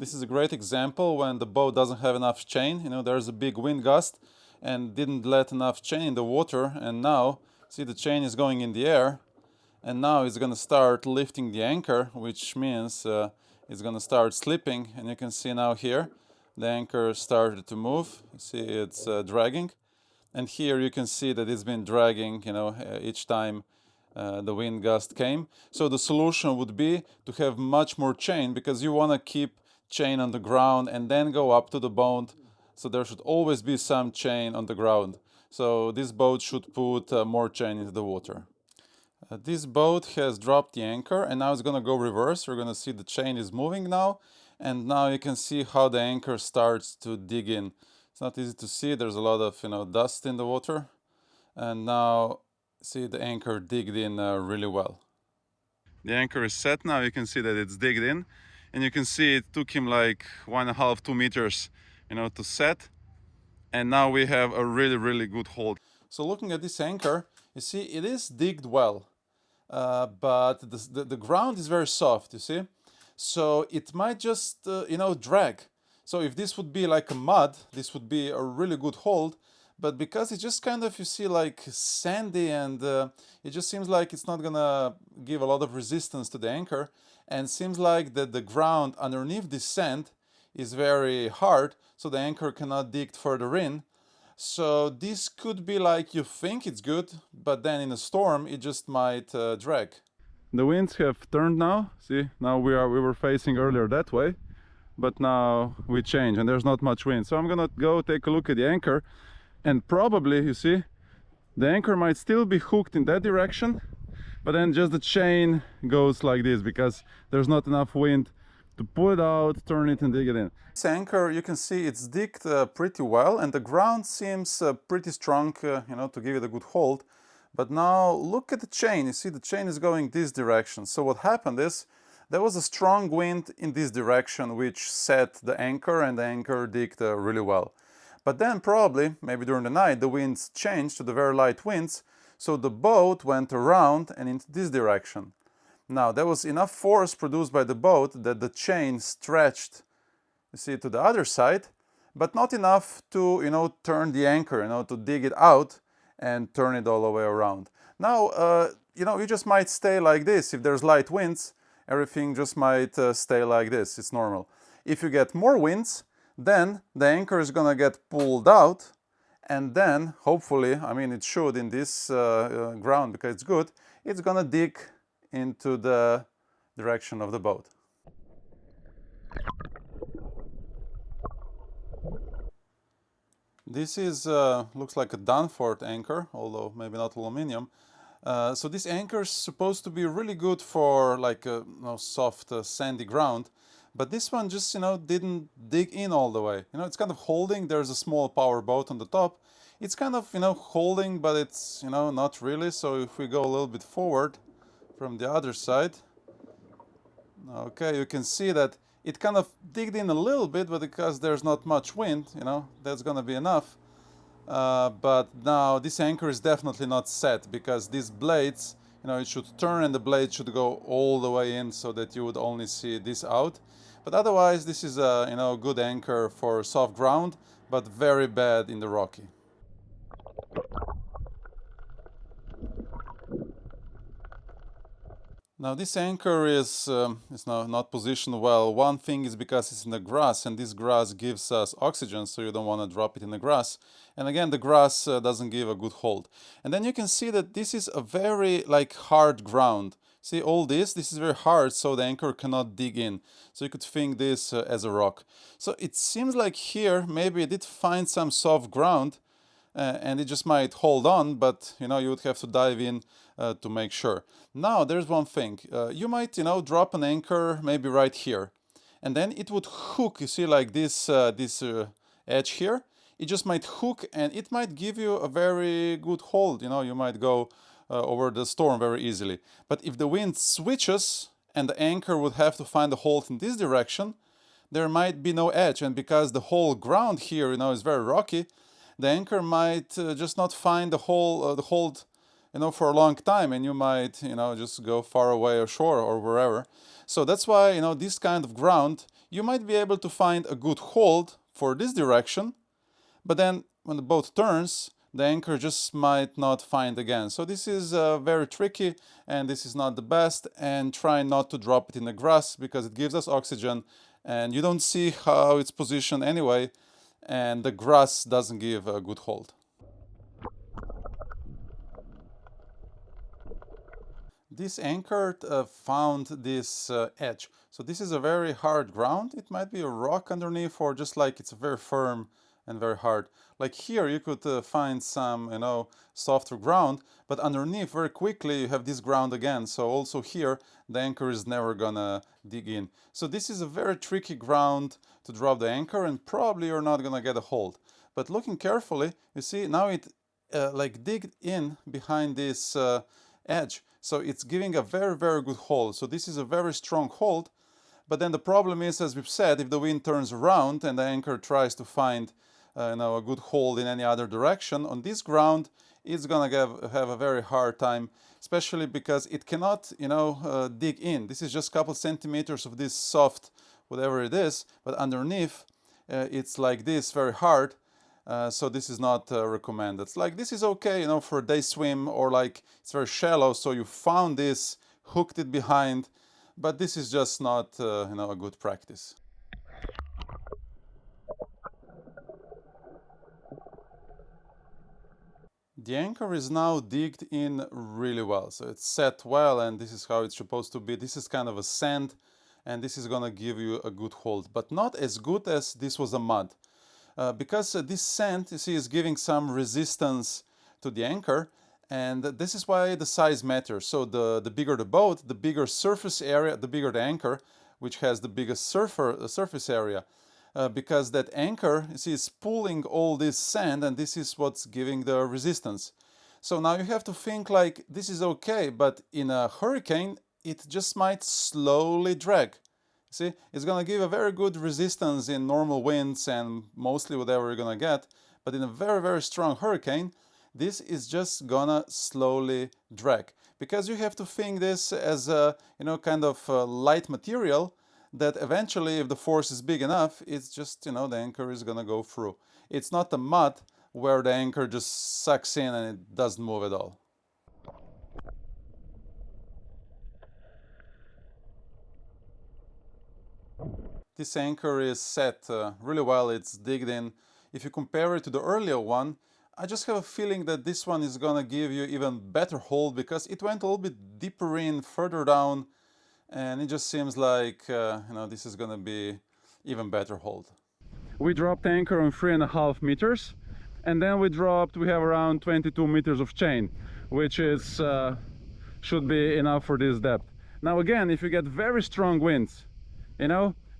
This is a great example when the boat doesn't have enough chain. There's a big wind gust and didn't let enough chain in the water, and now see the chain is going in the air, and now it's going to start lifting the anchor, which means it's going to start slipping. And you can see now here the anchor started to move. You see it's dragging, and here you can see that it's been dragging, each time the wind gust came. So the solution would be to have much more chain, because you want to keep chain on the ground and then go up to the boat. So there should always be some chain on the ground. So this boat should put more chain into the water. This boat has dropped the anchor and now it's going to go reverse. We're going to see the chain is moving now, and now you can see how the anchor starts to dig in. It's not easy to see, there's a lot of dust in the water, and now see the anchor digged in really well. The anchor is set now. You can see that it's digged in, and you can see it took him like 1.5 2 meters to set, and now we have a really good hold. So looking at this anchor, you see it is digged well, but the ground is very soft, you see, so it might just drag. So if this would be like a mud, this would be a really good hold, but because it's just kind of, you see, like sandy, and it just seems like it's not gonna give a lot of resistance to the anchor, and seems like that the ground underneath this sand is very hard, so the anchor cannot dig further in. So this could be like, you think it's good, but then in a storm it just might drag. The winds have turned now. See, now we were facing earlier that way, but now we change and there's not much wind. So I'm gonna go take a look at the anchor, and probably, you see, the anchor might still be hooked in that direction, but then just the chain goes like this because there's not enough wind to pull it out, turn it, and dig it in. This anchor, you can see it's digged pretty well, and the ground seems pretty strong, to give it a good hold. But now look at the chain. You see the chain is going this direction. So what happened is there was a strong wind in this direction which set the anchor, and the anchor digged really well. But then probably, maybe during the night, the winds changed to the very light winds, so the boat went around and into this direction. Now, there was enough force produced by the boat that the chain stretched, you see, to the other side, but not enough to, turn the anchor, to dig it out and turn it all the way around. Now, you just might stay like this. If there's light winds, everything just might stay like this. It's normal. If you get more winds, then the anchor is gonna get pulled out, and then hopefully, I mean it should in this ground, because it's good, it's gonna dig into the direction of the boat. This is looks like a Danforth anchor, although maybe not aluminium. So this anchor is supposed to be really good for like a soft sandy ground, but this one just didn't dig in all the way. It's kind of holding. There's a small power boat on the top. It's kind of holding, but it's not really. So if we go a little bit forward from the other side, okay, you can see that it kind of digged in a little bit, but because there's not much wind, that's gonna be enough. But now this anchor is definitely not set, because these blades, it should turn and the blade should go all the way in so that you would only see this out. But otherwise, this is a good anchor for soft ground, but very bad in the rocky. Now this anchor is now not positioned well. One thing is because it's in the grass, and this grass gives us oxygen, so you don't want to drop it in the grass. And again, the grass doesn't give a good hold. And then you can see that this is a very hard ground. See all this is very hard, so the anchor cannot dig in. So you could think this as a rock. So it seems like here maybe it did find some soft ground, and it just might hold on, but you would have to dive in to make sure. Now there's one thing. You might drop an anchor maybe right here, and then it would hook. You see, like this edge here. It just might hook, and it might give you a very good hold. You might go over the storm very easily. But if the wind switches and the anchor would have to find a hold in this direction, there might be no edge, and because the whole ground here is very rocky, the anchor might just not find the hold for a long time, and you might just go far away ashore or wherever. So that's why this kind of ground you might be able to find a good hold for this direction, but then when the boat turns, the anchor just might not find again. So this is very tricky, and this is not the best, and try not to drop it in the grass because it gives us oxygen and you don't see how it's positioned anyway, and the grass doesn't give a good hold. This anchor found this edge. So this is a very hard ground. It might be a rock underneath, or just like it's very firm and very hard. Like here you could find some, softer ground, but underneath very quickly you have this ground again. So also here the anchor is never gonna dig in. So this is a very tricky ground to drop the anchor, and probably you're not gonna get a hold. But looking carefully, you see now it like digged in behind this edge. So it's giving a very, very good hold. So this is a very strong hold. But then the problem is, as we've said, if the wind turns around and the anchor tries to find a good hold in any other direction, on this ground, it's gonna have a very hard time, especially because it cannot, dig in. This is just a couple centimeters of this soft, whatever it is, but underneath, it's like this, very hard. So this is not recommended. It's like this is okay, for a day swim, or like it's very shallow, so you found this, hooked it behind, but this is just not a good practice. The anchor is now digged in really well, so it's set well, and this is how it's supposed to be. This is kind of a sand, and this is gonna give you a good hold, but not as good as this was a mud. Because this sand, you see, is giving some resistance to the anchor, and this is why the size matters. So the bigger the boat, the bigger surface area, the bigger the anchor, which has the biggest surface area. Because that anchor, you see, is pulling all this sand, and this is what's giving the resistance. So now you have to think like this is okay, but in a hurricane, it just might slowly drag. See, it's gonna give a very good resistance in normal winds and mostly whatever you're gonna get, but in a very, very strong hurricane, this is just gonna slowly drag. Because you have to think this as a, kind of light material that eventually, if the force is big enough, it's just, the anchor is gonna go through. It's not a mud where the anchor just sucks in and it doesn't move at all. This anchor is set really well, it's digged in. If you compare it to the earlier one, I just have a feeling that this one is gonna give you even better hold because it went a little bit deeper in, further down, and it just seems like, this is gonna be even better hold. We dropped anchor on 3.5 meters, and then we have around 22 meters of chain, which is should be enough for this depth. Now again, if you get very strong winds,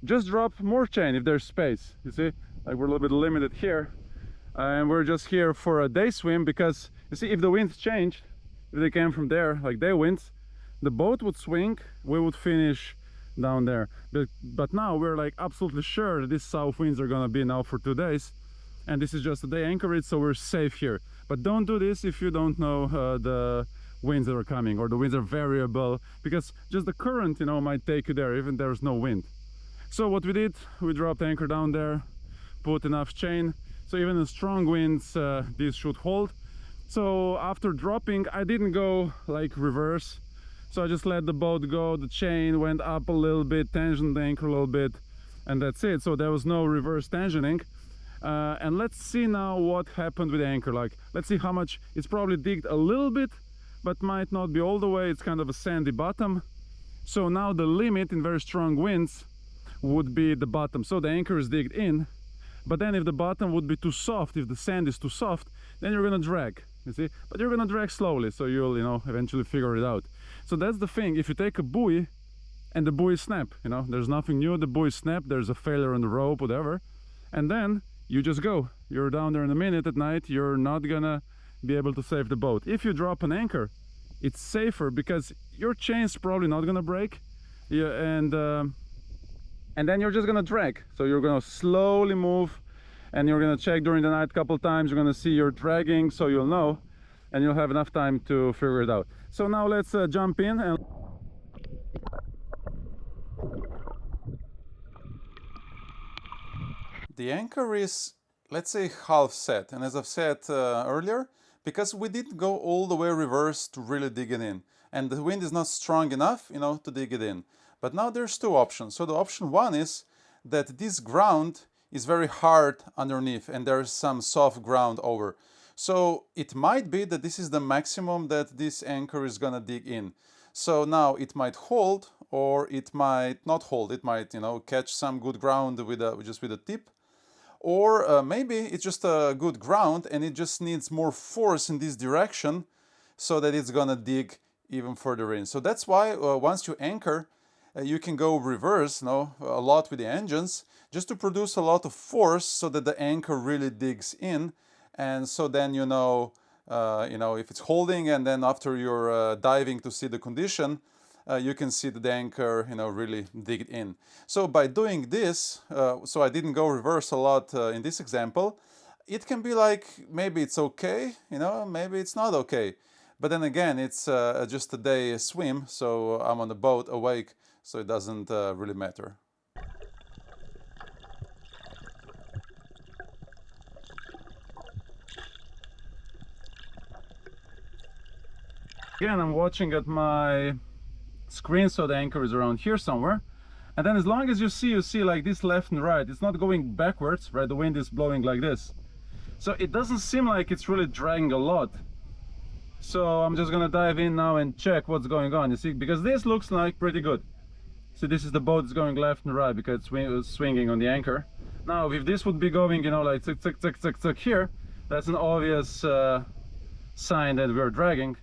just drop more chain if there's space. You see, like we're a little bit limited here, and we're just here for a day swim because you see, if the winds changed, if they came from there, like day winds, the boat would swing, we would finish down there. But now we're like absolutely sure that these south winds are gonna be now for 2 days, and this is just a day anchorage, so we're safe here. But don't do this if you don't know the winds that are coming, or the winds are variable, because just the current, might take you there even there's no wind. So what we did, we dropped anchor down there, put enough chain, so even in strong winds this should hold. So after dropping, I didn't go like reverse, so I just let the boat go, the chain went up a little bit, tensioned the anchor a little bit, and that's it. So there was no reverse tensioning. And let's see now what happened with the anchor. Like, let's see how much. It's probably digged a little bit, but might not be all the way. It's kind of a sandy bottom. So now the limit in very strong winds would be the bottom. So the anchor is digged in, but then if the bottom would be too soft, if the sand is too soft, then you're gonna drag, you see, but you're gonna drag slowly, so you'll eventually figure it out. So that's the thing. If you take a buoy and the buoy snap, there's nothing new, the buoy snap, there's a failure on the rope, whatever, and then you just go, you're down there in a minute at night, you're not gonna be able to save the boat. If you drop an anchor, it's safer because your chain's probably not gonna break, and then you're just gonna drag. So you're gonna slowly move, and you're gonna check during the night a couple times. You're gonna see you're dragging, so you'll know, and you'll have enough time to figure it out. So now let's jump in and The anchor is, let's say, half set. And as I've said earlier, because we didn't go all the way reverse to really dig it in. And the wind is not strong enough, to dig it in. But now there's two options. So the option one is that this ground is very hard underneath and there's some soft ground over. So it might be that this is the maximum that this anchor is gonna dig in. So now it might hold or it might not hold. It might, catch some good ground with just with a tip. Or maybe it's just a good ground and it just needs more force in this direction so that it's gonna dig even further in. So that's why once you anchor, you can go reverse, a lot with the engines, just to produce a lot of force so that the anchor really digs in. And so then if it's holding, and then after you're diving to see the condition, you can see the anchor, really dig in. So by doing this, so I didn't go reverse a lot in this example. It can be like maybe it's okay, maybe it's not okay. But then again, it's just a day swim, so I'm on the boat awake, so it doesn't really matter. Again, I'm watching at my screen, so the anchor is around here somewhere. And then as long as you see like this left and right, it's not going backwards, right? The wind is blowing like this. So it doesn't seem like it's really dragging a lot. So I'm just gonna dive in now and check what's going on, you see, because this looks like pretty good. So this is the boat that's going left and right because it's swinging on the anchor. Now, if this would be going, like tick, tick, tick, tick, tick here, that's an obvious sign that we're dragging.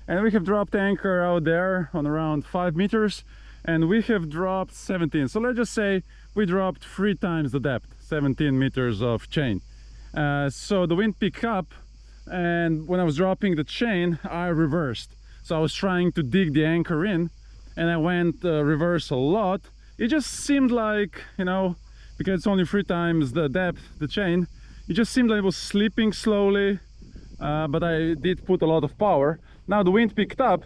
And we have dropped anchor out there on around 5 meters, and we have dropped 17. So let's just say we dropped 3 times the depth, 17 meters of chain. So the wind picked up, and when I was dropping the chain, I reversed. So I was trying to dig the anchor in, and I went reverse a lot. It just seemed like, because it's only 3 times the depth, the chain, it just seemed like it was slipping slowly, but I did put a lot of power. Now the wind picked up,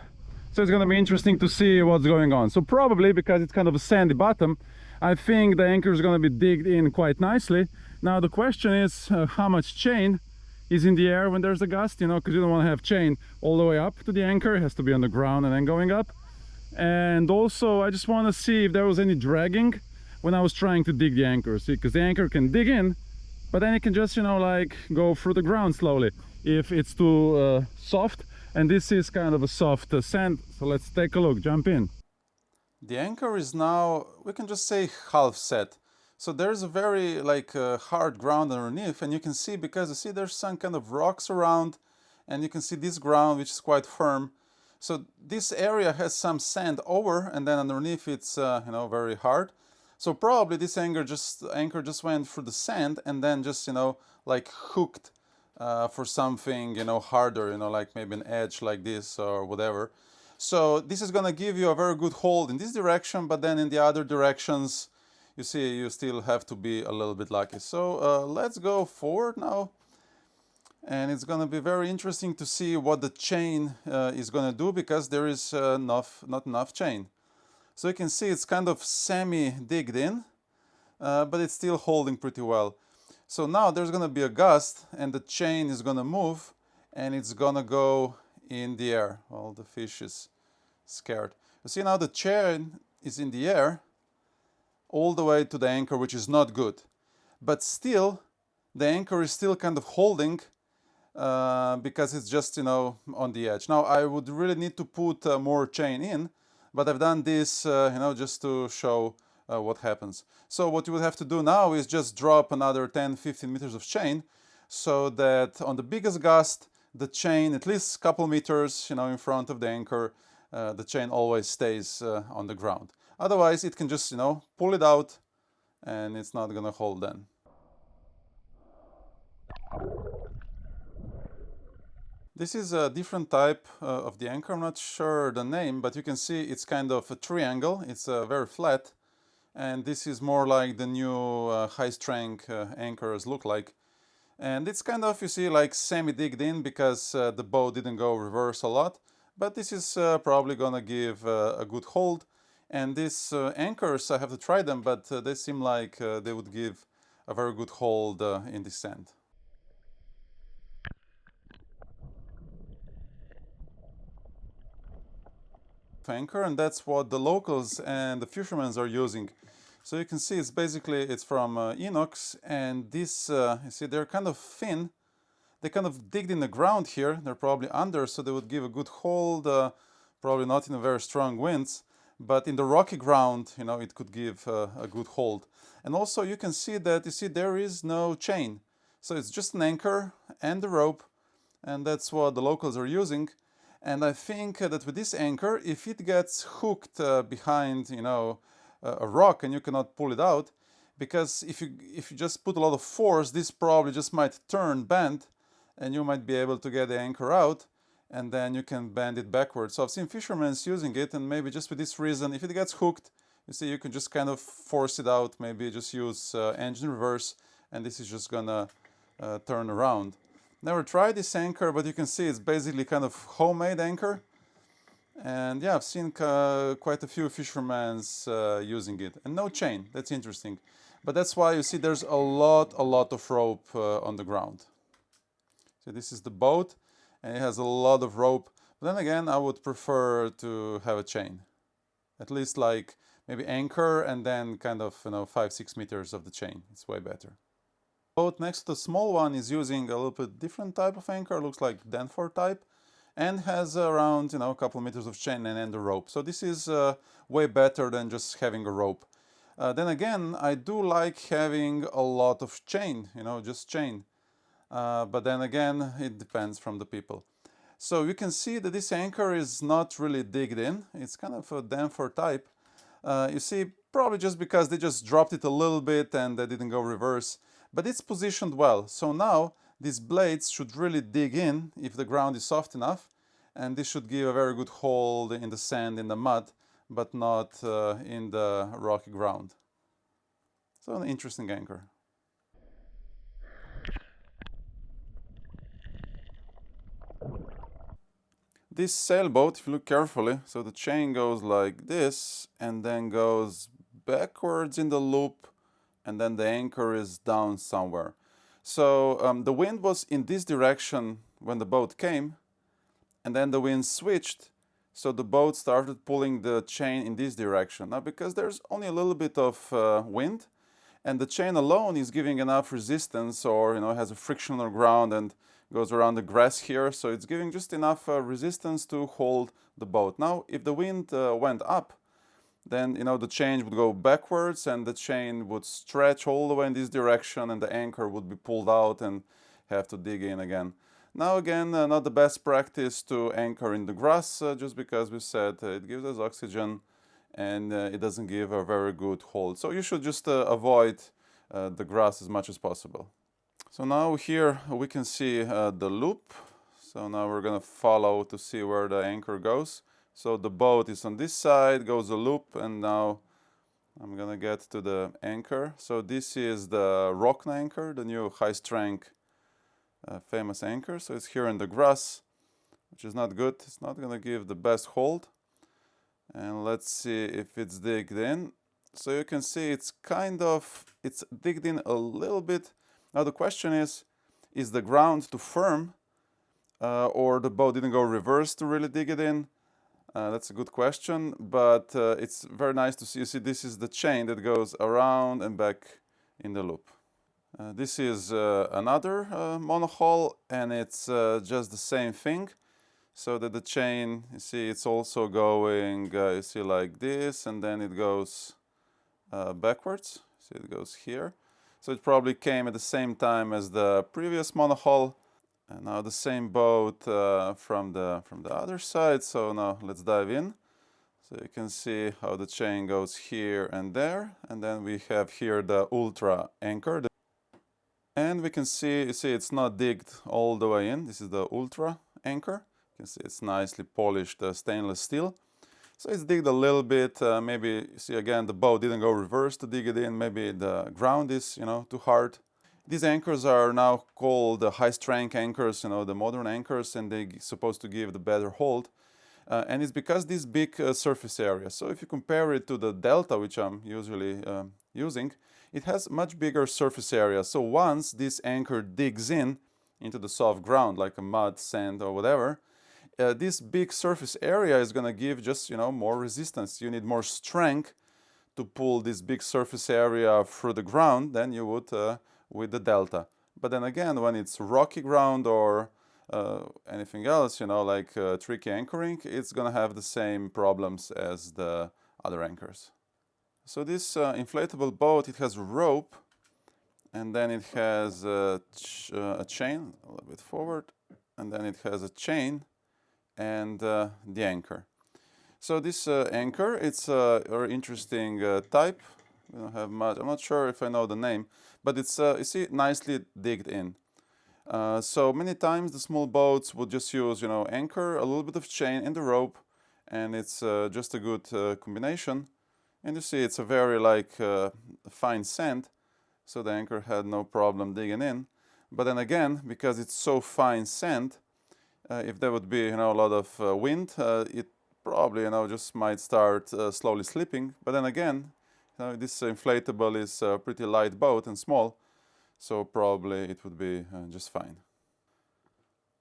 so it's gonna be interesting to see what's going on. So probably because it's kind of a sandy bottom, I think the anchor is gonna be digged in quite nicely. Now the question is how much chain is in the air when there's a gust, because you don't want to have chain all the way up to the anchor. It has to be on the ground and then going up. And also I just want to see if there was any dragging when I was trying to dig the anchor. See, because the anchor can dig in, but then it can just like go through the ground slowly if it's too soft. And this is kind of a soft sand, so let's take a look, jump in. The anchor is now, we can just say, half set. So there's a very hard ground underneath, and you can see, because you see there's some kind of rocks around, and you can see this ground which is quite firm. So this area has some sand over, and then underneath it's very hard. So probably this anchor just went through the sand and then just hooked for something harder, like maybe an edge like this or whatever. So this is gonna give you a very good hold in this direction, but then in the other directions, you see, you still have to be a little bit lucky. So let's go forward now, and it's gonna be very interesting to see what the chain is gonna do, because there is not enough chain. So you can see it's kind of semi-digged in, but it's still holding pretty well. So now there's gonna be a gust, and the chain is gonna move, and it's gonna go in the air. Well, the fish is scared. You see now the chain is in the air all the way to the anchor, which is not good. But still, the anchor is still kind of holding because it's just, on the edge. Now, I would really need to put more chain in, but I've done this, just to show what happens. So what you would have to do now is just drop another 10-15 meters of chain, so that on the biggest gust, the chain, at least a couple meters, in front of the anchor, the chain always stays on the ground. Otherwise, it can just, pull it out, and it's not gonna hold then. This is a different type of the anchor. I'm not sure the name, but you can see it's kind of a triangle. It's very flat, and this is more like the new high-strength anchors look like. And it's kind of, you see, like semi-digged in, because the boat didn't go reverse a lot. But this is probably gonna give a good hold. And these anchors, I have to try them, but they seem like they would give a very good hold in the sand. Anchor, and that's what the locals and the fishermen are using. So you can see it's from inox, and this you see they're kind of thin. They kind of digged in the ground here. They're probably under, so they would give a good hold. Probably not in a very strong winds, but in the rocky ground, you know, it could give a good hold. And also you can see that there is no chain, so it's just an anchor and the rope, and that's what the locals are using. And I think that with this anchor, if it gets hooked behind, you know, a rock and you cannot pull it out, because if you just put a lot of force, this probably just might bend, and you might be able to get the anchor out, and then you can bend it backwards. So I've seen fishermen using it, and maybe just for this reason, if it gets hooked, you see, you can just kind of force it out. Maybe just use engine reverse, and this is just gonna turn around. Never tried this anchor, but you can see it's basically kind of homemade anchor. And yeah, I've seen quite a few fishermen using it. And no chain, that's interesting. But that's why you see there's a lot of rope on the ground. So this is the boat, and it has a lot of rope. But then again, I would prefer to have a chain. At least like maybe anchor and then kind of, you know, 5-6 meters of the chain. It's way better. Boat next to the small one is using a little bit different type of anchor, looks like Danforth type, and has around, you know, a couple of meters of chain and a rope. So this is way better than just having a rope. Then again, I do like having a lot of chain, you know, just chain. But then again, it depends from the people. So you can see that this anchor is not really digged in. It's kind of a Danforth type. You see, probably just because they just dropped it a little bit and they didn't go reverse. But it's positioned well. So now these blades should really dig in if the ground is soft enough. And this should give a very good hold in the sand, in the mud, but not in the rocky ground. So an interesting anchor. This sailboat, if you look carefully, so the chain goes like this and then goes backwards in the loop, and then the anchor is down somewhere. So the wind was in this direction when the boat came, and then the wind switched, so the boat started pulling the chain in this direction. Now, because there's only a little bit of wind, and the chain alone is giving enough resistance, or, you know, has a friction on the ground and goes around the grass here, so it's giving just enough resistance to hold the boat. Now, if the wind went up, then, you know, the chain would go backwards and the chain would stretch all the way in this direction, and the anchor would be pulled out and have to dig in again. Now again, not the best practice to anchor in the grass, just because we said it gives us oxygen and it doesn't give a very good hold. So you should just avoid the grass as much as possible. So now here we can see the loop. So now we're gonna follow to see where the anchor goes. So the boat is on this side, goes a loop, and now I'm gonna get to the anchor. So this is the Rockna anchor, the new high-strength famous anchor. So it's here in the grass, which is not good. It's not gonna give the best hold. And let's see if it's digged in. So you can see it's digged in a little bit. Now the question is the ground too firm, or the boat didn't go reverse to really dig it in? That's a good question, but it's very nice to see. You see, this is the chain that goes around and back in the loop. This is another monohull, and it's just the same thing. So that the chain, you see, it's also going, you see, like this, and then it goes backwards. See, it goes here. So it probably came at the same time as the previous monohull. And now the same boat from the other side. So now let's dive in. So you can see how the chain goes here and there. And then we have here the Ultra anchor. And we can see, you see, it's not digged all the way in. This is the Ultra anchor. You can see it's nicely polished stainless steel. So it's digged a little bit. Maybe, you see, again, the boat didn't go reverse to dig it in. Maybe the ground is, you know, too hard. These anchors are now called the high-strength anchors, you know, the modern anchors, and they're supposed to give the better hold. And it's because this big surface area. So if you compare it to the Delta, which I'm usually using, it has much bigger surface area. So once this anchor digs in into the soft ground, like a mud, sand, or whatever, this big surface area is going to give just, more resistance. You need more strength to pull this big surface area through the ground than you would with the delta. But then again, when it's rocky ground or anything else, like tricky anchoring, it's going to have the same problems as the other anchors. So this inflatable boat, it has a rope, and then it has a chain, a little bit forward, and then it has a chain and the anchor. So this anchor, it's a very interesting type. We don't have much. I'm not sure if I know the name, but it's you see, nicely digged in. So many times the small boats would just use, anchor, a little bit of chain, and the rope, and it's just a good combination. And you see, it's a very fine sand, so the anchor had no problem digging in. But then again, because it's so fine sand, if there would be, a lot of wind, it probably, just might start slowly slipping. But then again, this inflatable is a pretty light boat and small, so probably it would be just fine.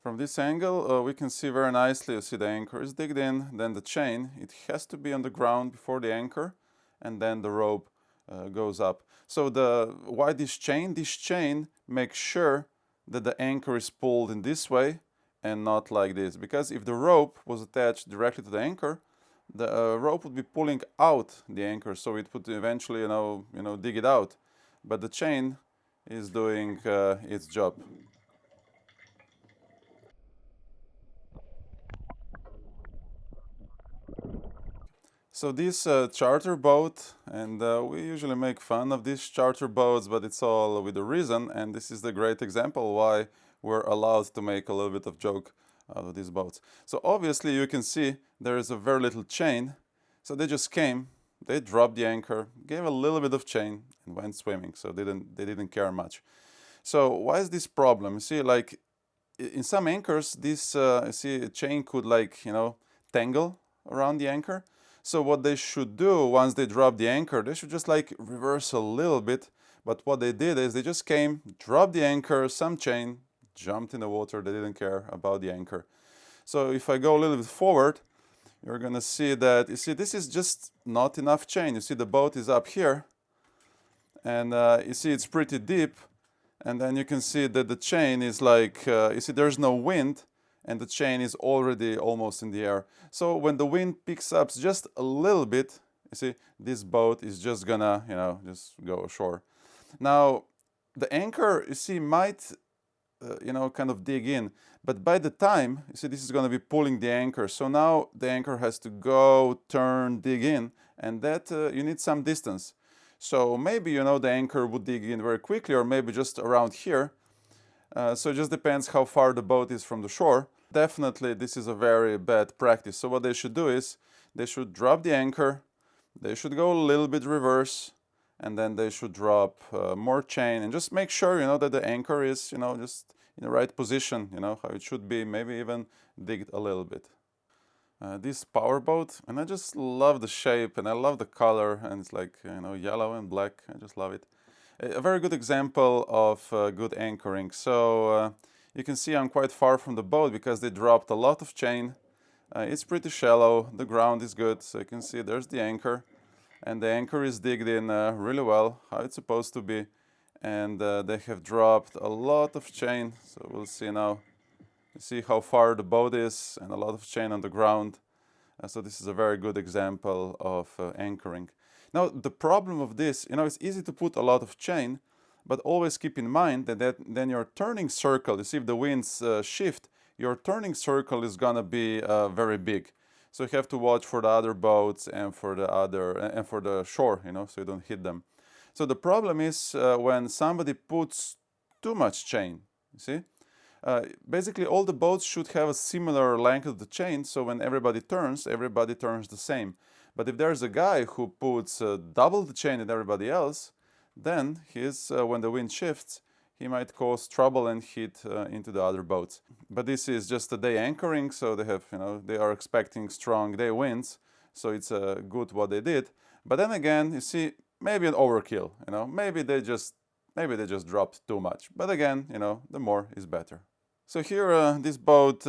From this angle, we can see very nicely, you see the anchor is digged in, then the chain, it has to be on the ground before the anchor, and then the rope goes up. So why this chain? This chain makes sure that the anchor is pulled in this way and not like this. Because if the rope was attached directly to the anchor, the rope would be pulling out the anchor, so it would eventually, dig it out. But the chain is doing its job. So this charter boat, and we usually make fun of these charter boats, but it's all with a reason, and this is the great example why we're allowed to make a little bit of joke out of these boats. So obviously you can see there is a very little chain, so they just came, they dropped the anchor, gave a little bit of chain, and went swimming, so they didn't care much. So why is this problem? You see, like in some anchors, this you see a chain could tangle around the anchor. So what they should do once they drop the anchor, they should just reverse a little bit. But what they did is they just came, dropped the anchor, some chain, jumped in the water. They didn't care about the anchor. So if I go a little bit forward, you're gonna see that, you see, this is just not enough chain. You see the boat is up here, and you see it's pretty deep. And then you can see that the chain is you see there's no wind, and the chain is already almost in the air. So when the wind picks up just a little bit, you see, this boat is just gonna, just go ashore. Now, the anchor, you see, might, kind of dig in, but by the time, you see, this is gonna be pulling the anchor. So now the anchor has to go, turn, dig in, and that you need some distance. So maybe, the anchor would dig in very quickly, or maybe just around here. So it just depends how far the boat is from the shore. Definitely, this is a very bad practice. So what they should do is, they should drop the anchor, they should go a little bit reverse, and then they should drop more chain, and just make sure, that the anchor is, just in the right position, how it should be, maybe even dig a little bit. This powerboat, and I just love the shape, and I love the color, and it's yellow and black. I just love it. A very good example of good anchoring. So you can see I'm quite far from the boat because they dropped a lot of chain. It's pretty shallow, the ground is good, so you can see there's the anchor, and the anchor is digged in really well, how it's supposed to be, and they have dropped a lot of chain, so we'll see now. You see how far the boat is, and a lot of chain on the ground. So this is a very good example of anchoring. Now, the problem of this, it's easy to put a lot of chain, but always keep in mind that then your turning circle, you see, if the winds shift, your turning circle is gonna be very big. So you have to watch for the other boats and for the shore, so you don't hit them. So the problem is when somebody puts too much chain, you see? Basically, all the boats should have a similar length of the chain, so when everybody turns the same. But if there's a guy who puts double the chain than everybody else, then when the wind shifts, he might cause trouble and hit into the other boats. But this is just a day anchoring, so they are expecting strong day winds, so it's good what they did. But then again, you see, maybe an overkill, you know, maybe they just dropped too much. But again, you know, the more is better. So here this boat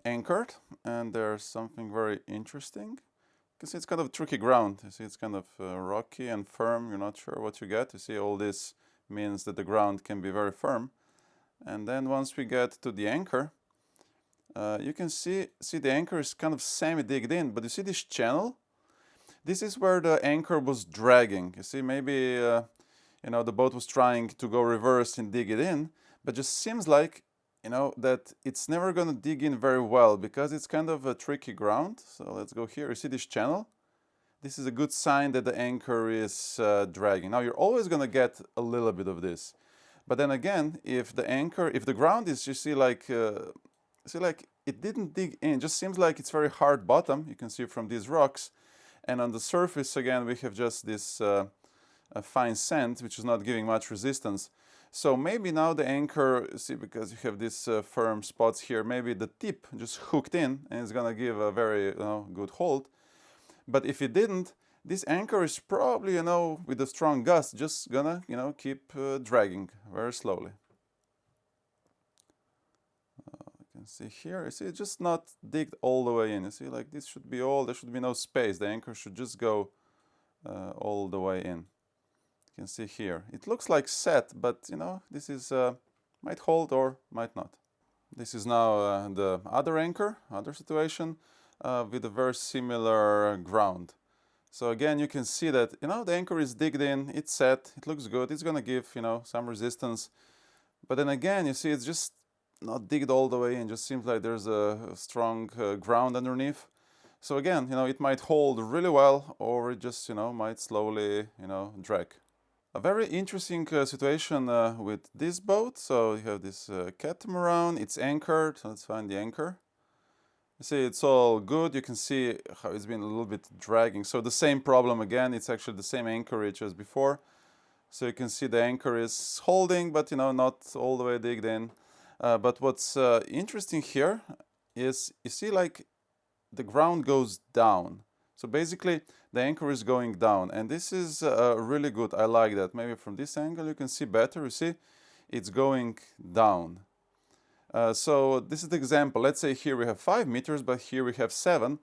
anchored, and there's something very interesting. You can see it's kind of tricky ground. You see it's kind of rocky and firm. You're not sure what you get. You see all this means that the ground can be very firm. And then once we get to the anchor, you can see the anchor is kind of semi-digged in, but you see this channel? This is where the anchor was dragging. You see, maybe you know, the boat was trying to go reverse and dig it in, but just seems like, you know, that it's never going to dig in very well because it's kind of a tricky ground. So let's go here. You see this channel? This is a good sign that the anchor is dragging. Now you're always going to get a little bit of this. But then again, if the ground is, you see like it didn't dig in, just seems like it's very hard bottom. You can see from these rocks. And on the surface, again, we have just this fine sand, which is not giving much resistance. So maybe now the anchor, see, because you have these firm spots here, maybe the tip just hooked in and it's going to give a very good hold. But if it didn't, this anchor is probably, you know, with a strong gust, just gonna, you know, keep dragging very slowly. You can see here, you see, it's just not digged all the way in. You see, like this should be all, there should be no space. The anchor should just go all the way in. You can see here. It looks like set, but, you know, this is, might hold or might not. This is now the other anchor, other situation, with a very similar ground. So again, you can see that, you know, the anchor is digged in, it's set, it looks good, it's gonna give, you know, some resistance. But then again, you see it's just not digged all the way in, just seems like there's a strong ground underneath. So again, you know, it might hold really well, or it just, you know, might slowly, you know, drag. A very interesting situation with this boat. So you have this Catamaran, it's anchored, so let's find the anchor. You see, it's all good. You can see how it's been a little bit dragging. So the same problem again, it's actually the same anchorage as before. So you can see the anchor is holding, but, you know, not all the way digged in. But what's interesting here is, you see, like the ground goes down. So basically the anchor is going down, and this is really good. I like that. Maybe from this angle you can see better. You see, it's going down. So this is the example. Let's say here we have 5 meters, but here we have 7.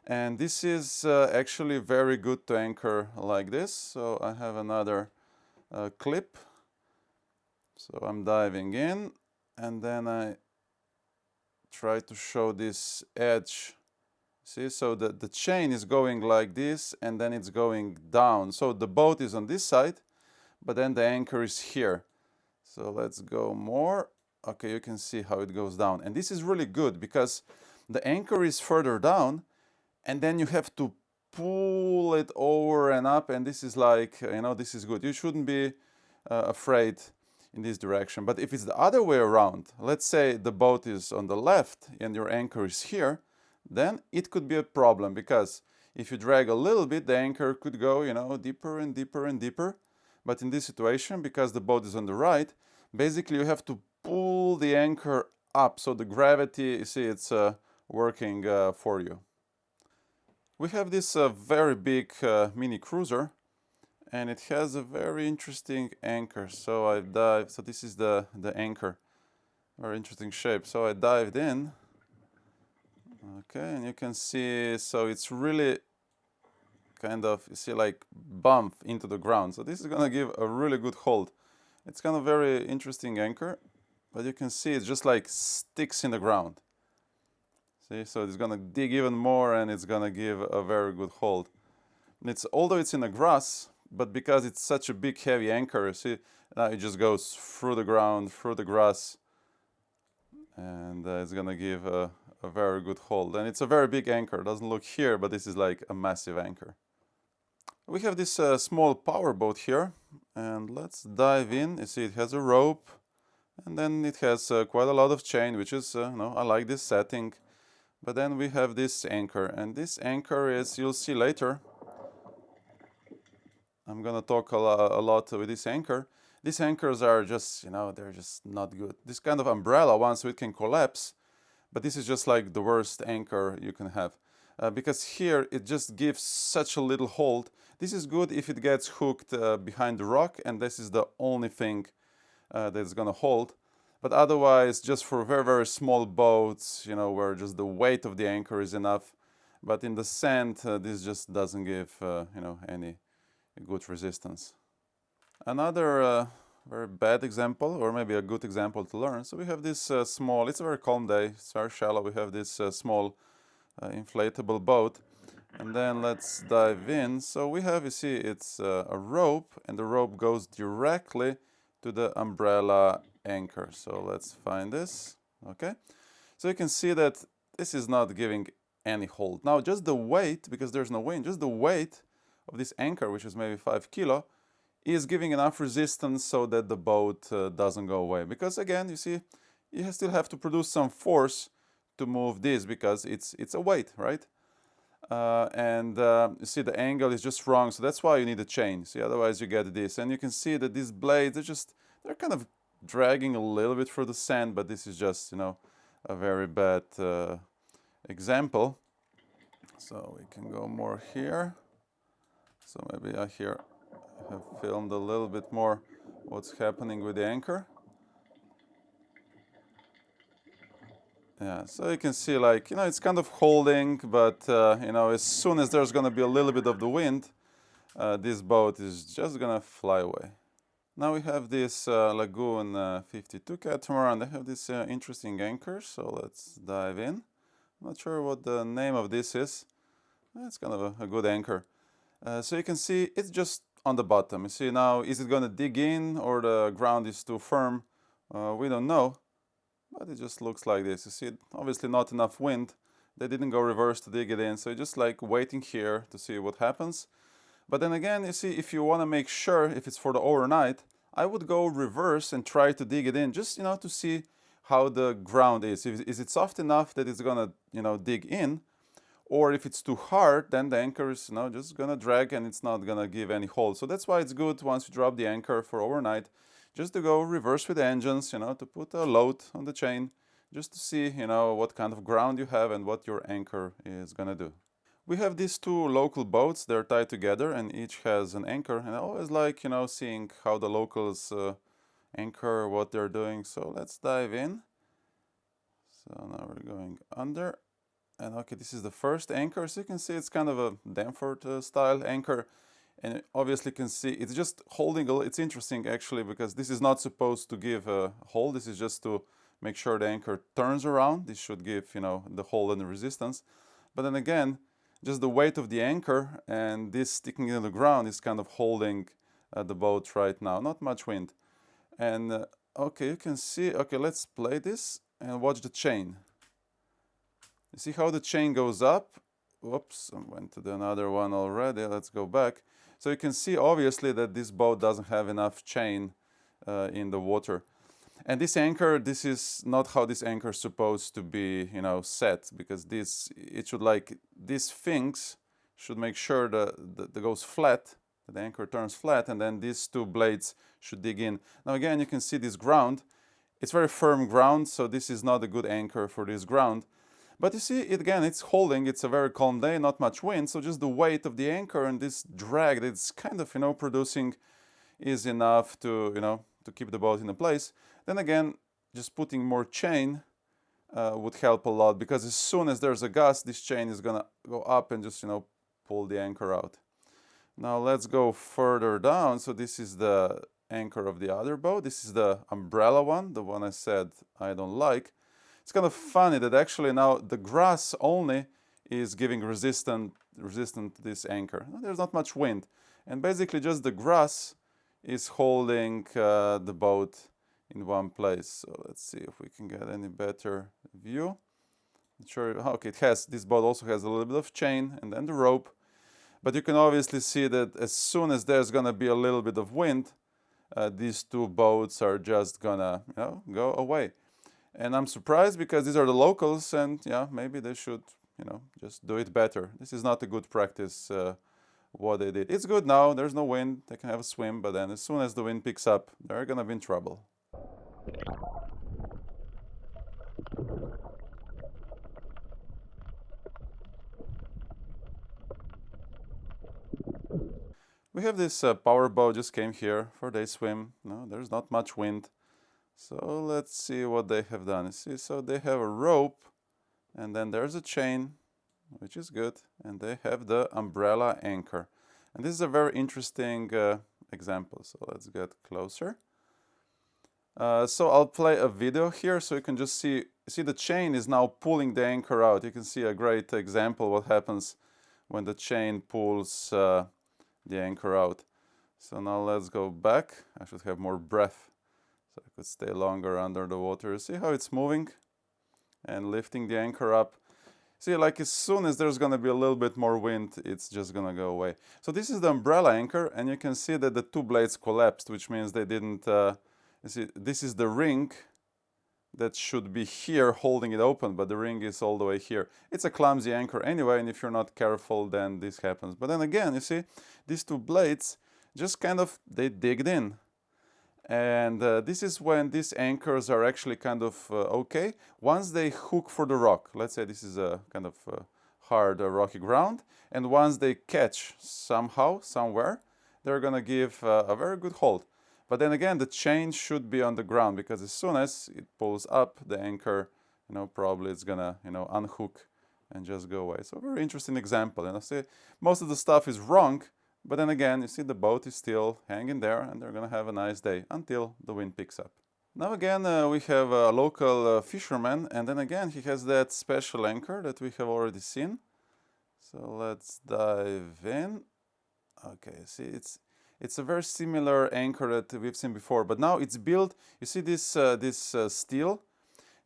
And this is actually very good to anchor like this. So I have another clip. So I'm diving in, and then I try to show this edge. See, so the chain is going like this, and then it's going down. So the boat is on this side, but then the anchor is here. So let's go more. Okay, you can see how it goes down. And this is really good because the anchor is further down, and then you have to pull it over and up, and this is like, you know, this is good. You shouldn't be afraid in this direction. But if it's the other way around, let's say the boat is on the left and your anchor is here, then it could be a problem, because if you drag a little bit, the anchor could go, you know, deeper and deeper and deeper. But in this situation, because the boat is on the right, basically you have to pull the anchor up, so the gravity, you see, it's working for you. We have this very big mini cruiser, and it has a very interesting anchor. So I dived, so this is the anchor, very interesting shape. So I dived in, okay, and you can see, so it's really kind of, you see, like bump into the ground. So this is gonna give a really good hold. It's kind of very interesting anchor. But you can see it's just like sticks in the ground. See, so it's gonna dig even more, and it's gonna give a very good hold. And it's, although it's in the grass, but because it's such a big heavy anchor, see, now it just goes through the ground, through the grass, and it's gonna give a very good hold. And it's a very big anchor. It doesn't look here, but this is like a massive anchor. We have this small power boat here, and let's dive in. You see, it has a rope. And then it has quite a lot of chain, which is, I like this setting. But then we have this anchor, and this anchor is, you'll see later, I'm gonna talk a lot with this anchor. These anchors are just, they're just not good. This kind of umbrella one, so it can collapse, but this is just like the worst anchor you can have. because here it just gives such a little hold. This is good if it gets hooked behind the rock, and this is the only thing that's gonna hold. But otherwise, just for very, very small boats, where just the weight of the anchor is enough. But in the sand, this just doesn't give, any good resistance. Another very bad example, or maybe a good example to learn. So we have this small, it's a very calm day, it's very shallow. We have this small inflatable boat. And then let's dive in. So we have, you see, it's a rope, and the rope goes directly to the umbrella anchor. So let's find this. Okay. So you can see that this is not giving any hold. Now, just the weight, because there's no wind, just the weight of this anchor, which is maybe 5 kilo, is giving enough resistance so that the boat doesn't go away. Because again, you see, you still have to produce some force to move this because it's a weight, right? You see the angle is just wrong, so that's why you need a chain. See, otherwise you get this. And you can see that these blades, they're kind of dragging a little bit through the sand, but this is just, a very bad example. So we can go more here. So maybe I here have filmed a little bit more what's happening with the anchor. Yeah, so you can see, like, it's kind of holding, but, as soon as there's going to be a little bit of the wind, this boat is just going to fly away. Now we have this Lagoon 52 Catamaran. They have this interesting anchor, so let's dive in. I'm not sure what the name of this is. It's kind of a good anchor. So you can see it's just on the bottom. You see now, is it going to dig in or the ground is too firm? We don't know. But it just looks like this. You see, obviously not enough wind. They didn't go reverse to dig it in. So you're just like waiting here to see what happens. But then again, you see, if you want to make sure if it's for the overnight, I would go reverse and try to dig it in just, to see how the ground is. Is it soft enough that it's going to, dig in? Or if it's too hard, then the anchor is, just going to drag and it's not going to give any hold. So that's why it's good once you drop the anchor for overnight, just to go reverse with the engines, to put a load on the chain, just to see, what kind of ground you have and what your anchor is going to do. We have these two local boats. They're tied together and each has an anchor. And I always like, seeing how the locals anchor, what they're doing. So let's dive in. So now we're going under. And okay, this is the first anchor. So you can see it's kind of a Danford style anchor. And obviously you can see it's just holding, it's interesting actually, because this is not supposed to give a hold. This is just to make sure the anchor turns around. This should give, the hold and the resistance. But then again, just the weight of the anchor and this sticking in the ground is kind of holding the boat right now. Not much wind. And okay, you can see, okay, let's play this and watch the chain. You see how the chain goes up? Whoops, I went to another one already. Let's go back. So you can see obviously that this boat doesn't have enough chain in the water. And this anchor, this is not how this anchor is supposed to be, set, because these things should make sure that it goes flat, that the anchor turns flat, and then these two blades should dig in. Now again, you can see this ground. It's very firm ground, so this is not a good anchor for this ground. But you see, again, it's holding. It's a very calm day, not much wind, so just the weight of the anchor and this drag that it's kind of, producing is enough to, to keep the boat in place. Then again, just putting more chain would help a lot, because as soon as there's a gust, this chain is gonna go up and just, pull the anchor out. Now let's go further down. So this is the anchor of the other boat. This is the umbrella one, the one I said I don't like. It's kind of funny that actually now the grass only is giving resistant to this anchor. There's not much wind, and basically just the grass is holding the boat in one place. So let's see if we can get any better view. Not sure. Okay, this boat also has a little bit of chain and then the rope, but you can obviously see that as soon as there's gonna be a little bit of wind, these two boats are just gonna, go away. And I'm surprised, because these are the locals, and yeah, maybe they should, just do it better. This is not a good practice, what they did. It's good now, there's no wind, they can have a swim, but then as soon as the wind picks up, they're gonna be in trouble. We have this power boat just came here for day swim. No, there's not much wind. So let's see what they have done. You see, so they have a rope, and then there's a chain, which is good, and they have the umbrella anchor. And this is a very interesting example. So let's get closer. So I'll play a video here so you can just see the chain is now pulling the anchor out. You can see a great example what happens when the chain pulls the anchor out. So now let's go back. I should have more breath so I could stay longer under the water. See how it's moving and lifting the anchor up. See, like as soon as there's going to be a little bit more wind, it's just going to go away. So this is the umbrella anchor, and you can see that the two blades collapsed, which means they didn't... you see, this is the ring that should be here holding it open, but the ring is all the way here. It's a clumsy anchor anyway, and if you're not careful, then this happens. But then again, you see, these two blades just kind of, they digged in. And this is when these anchors are actually kind of okay. Once they hook for the rock, let's say this is a kind of hard rocky ground, and once they catch somehow, somewhere, they're gonna give a very good hold. But then again, the chain should be on the ground, because as soon as it pulls up, the anchor, probably it's gonna, unhook and just go away. So very interesting example. See, most of the stuff is wrong, but then again, you see the boat is still hanging there, and they're gonna have a nice day until the wind picks up. Now again, we have a local fisherman, and then again, he has that special anchor that we have already seen. So let's dive in. Okay, see, it's a very similar anchor that we've seen before, but now it's built. You see this steel?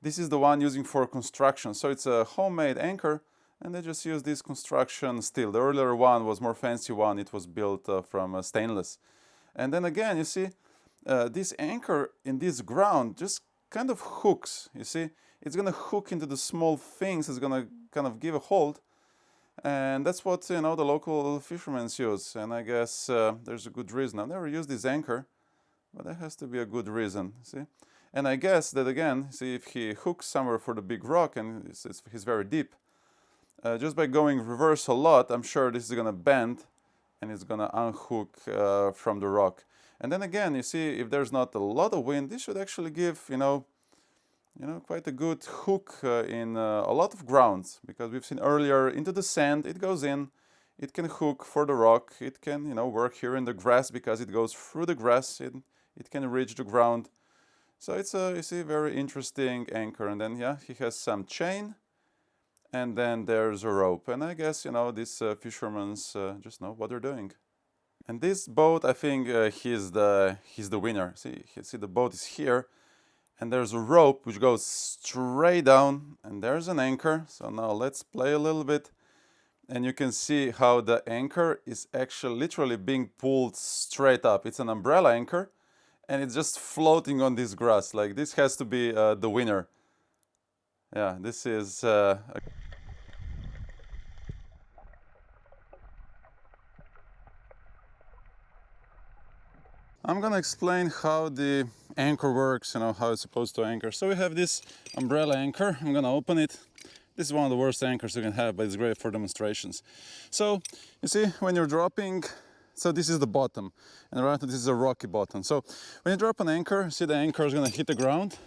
This is the one using for construction. So it's a homemade anchor, and they just use this construction steel. The earlier one was more fancy one. It was built from stainless. And then again, you see, this anchor in this ground just kind of hooks. You see, it's gonna hook into the small things. It's gonna kind of give a hold. And that's what, the local fishermen use. And I guess there's a good reason. I've never used this anchor, but there has to be a good reason, see? And I guess that again, see, if he hooks somewhere for the big rock and he's very deep, just by going reverse a lot, I'm sure this is gonna bend and it's gonna unhook from the rock. And then again, you see, if there's not a lot of wind, this should actually give, quite a good hook in a lot of grounds, because we've seen earlier into the sand, it goes in, it can hook for the rock, it can, work here in the grass because it goes through the grass, it can reach the ground. So it's a, you see, very interesting anchor. And then, yeah, he has some chain, and then there's a rope. And I guess, these fishermen just know what they're doing. And this boat, I think he's the winner. See, the boat is here, and there's a rope which goes straight down, and there's an anchor. So now let's play a little bit, and you can see how the anchor is actually literally being pulled straight up. It's an umbrella anchor, and it's just floating on this grass. Like, this has to be the winner. Yeah, this is I'm gonna explain how the anchor works, how it's supposed to anchor. So we have this umbrella anchor. I'm gonna open it. This is one of the worst anchors you can have, but it's great for demonstrations. So you see, when you're dropping, so this is the bottom, and right now this is a rocky bottom. So when you drop an anchor, see, the anchor is gonna hit the ground,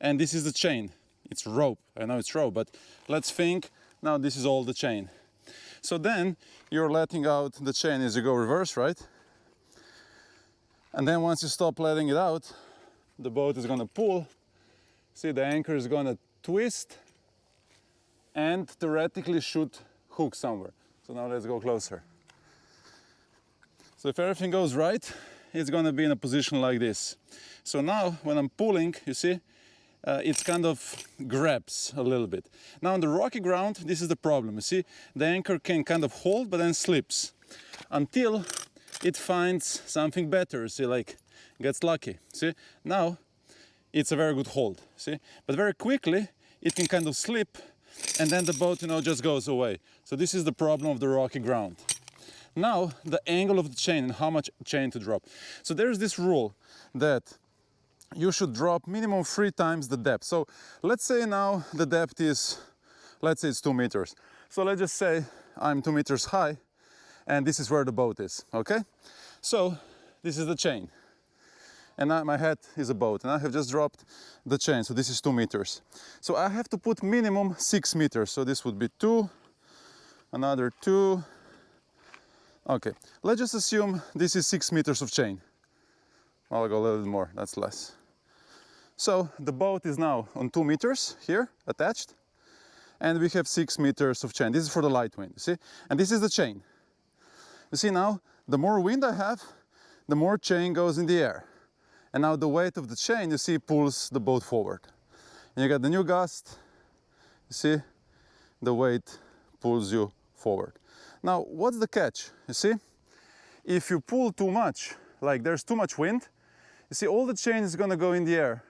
and this is the chain. It's rope. I know it's rope, but let's think now this is all the chain. So then you're letting out the chain as you go reverse, right? And then once you stop letting it out, the boat is gonna pull. See, the anchor is gonna twist and theoretically should hook somewhere. So now let's go closer. So if everything goes right, it's gonna be in a position like this. So now when I'm pulling, you see, it kind of grabs a little bit. Now on the rocky ground, this is the problem. You see, the anchor can kind of hold, but then slips until it finds something better. See, like, gets lucky. See, now it's a very good hold. See, but very quickly it can kind of slip, and then the boat, just goes away. So this is the problem of the rocky ground. Now the angle of the chain and how much chain to drop. So there's this rule that you should drop minimum 3 times the depth. So let's say now the depth is, let's say it's 2 meters. So let's just say I'm 2 meters high, and this is where the boat is, okay? So this is the chain, and now my head is a boat, and I have just dropped the chain, so this is 2 meters. So I have to put minimum 6 meters, so this would be 2, another 2. Okay, let's just assume this is 6 meters of chain. I'll go a little bit more, that's less. So the boat is now on 2 meters here, attached, and we have 6 meters of chain. This is for the light wind, you see? And this is the chain. You see now, the more wind I have, the more chain goes in the air. And now the weight of the chain, you see, pulls the boat forward. And you got the new gust, you see, the weight pulls you forward. Now, what's the catch? You see, if you pull too much, like there's too much wind, you see, all the chain is gonna go in the air.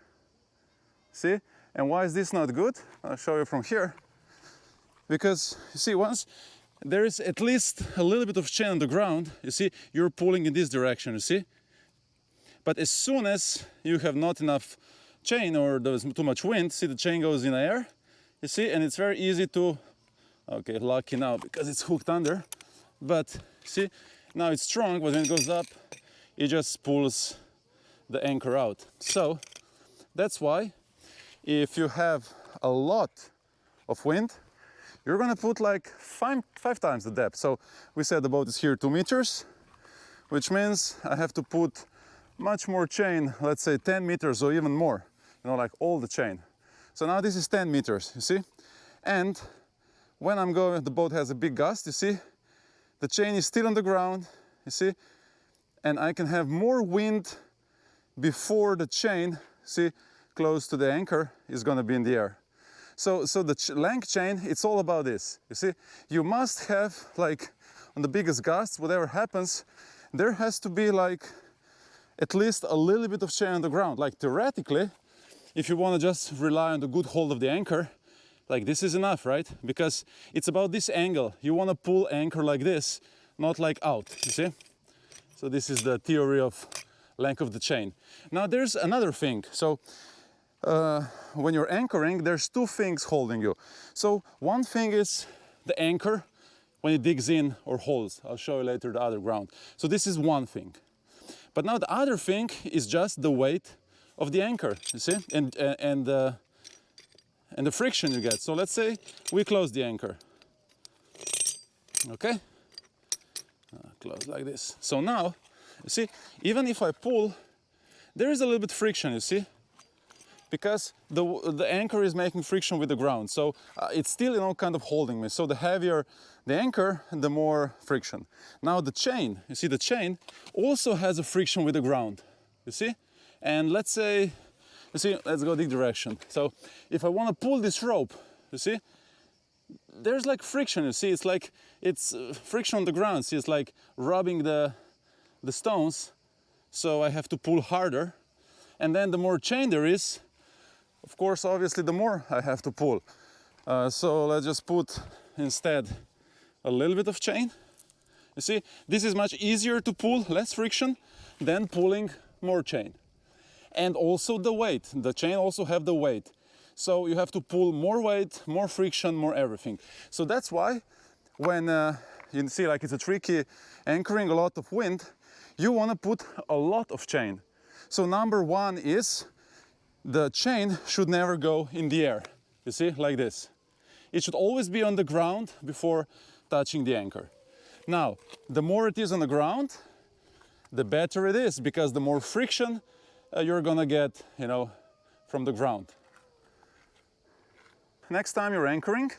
See? And why is this not good? I'll show you from here. Because, you see, once there is at least a little bit of chain on the ground, you see, you're pulling in this direction, you see? But as soon as you have not enough chain or there's too much wind, see, the chain goes in the air, you see, and it's very easy to, okay, lucky now because it's hooked under, but see, now it's strong, but when it goes up, it just pulls the anchor out. So that's why if you have a lot of wind, you're gonna put like five times the depth. So we said the boat is here 2 meters, which means I have to put much more chain, let's say 10 meters or even more, you know, like all the chain. So now this is 10 meters, you see? And when I'm going, the boat has a big gust, you see? The chain is still on the ground, you see? And I can have more wind before the chain, see, close to the anchor is gonna be in the air. So the length chain, it's all about this, you see? You must have, like, on the biggest gusts, whatever happens, there has to be like at least a little bit of chain on the ground. Like theoretically, if you want to just rely on the good hold of the anchor, like this is enough, right? Because it's about this angle. You want to pull anchor like this, not like out, you see? So this is the theory of length of the chain. Now there's another thing. So when you're anchoring, there's two things holding you. So one thing is the anchor when it digs in or holds. I'll show you later the other ground. So this is one thing. But now the other thing is just the weight of the anchor, you see, and the friction you get. So let's say we close the anchor, okay? Close like this. So now, you see, even if I pull, there is a little bit friction, you see, because the anchor is making friction with the ground. So it's still, you know, kind of holding me. So the heavier the anchor, the more friction. Now the chain, you see, the chain also has a friction with the ground, you see? And let's say, you see, let's go this direction. So if I want to pull this rope, you see, there's like friction, you see, it's like, it's friction on the ground. See, it's like rubbing the stones. So I have to pull harder. And then the more chain there is, of course, obviously, the more I have to pull. So let's just put instead a little bit of chain. You see, this is much easier to pull, less friction, than pulling more chain. And also the weight. The chain also have the weight. So you have to pull more weight, more friction, more everything. So that's why when you see like it's a tricky anchoring, a lot of wind, you want to put a lot of chain. So number one is the chain should never go in the air. You see, like this. It should always be on the ground before touching the anchor. Now, the more it is on the ground, the better it is, because the more friction you're gonna get, you know, from the ground. Next time you're anchoring,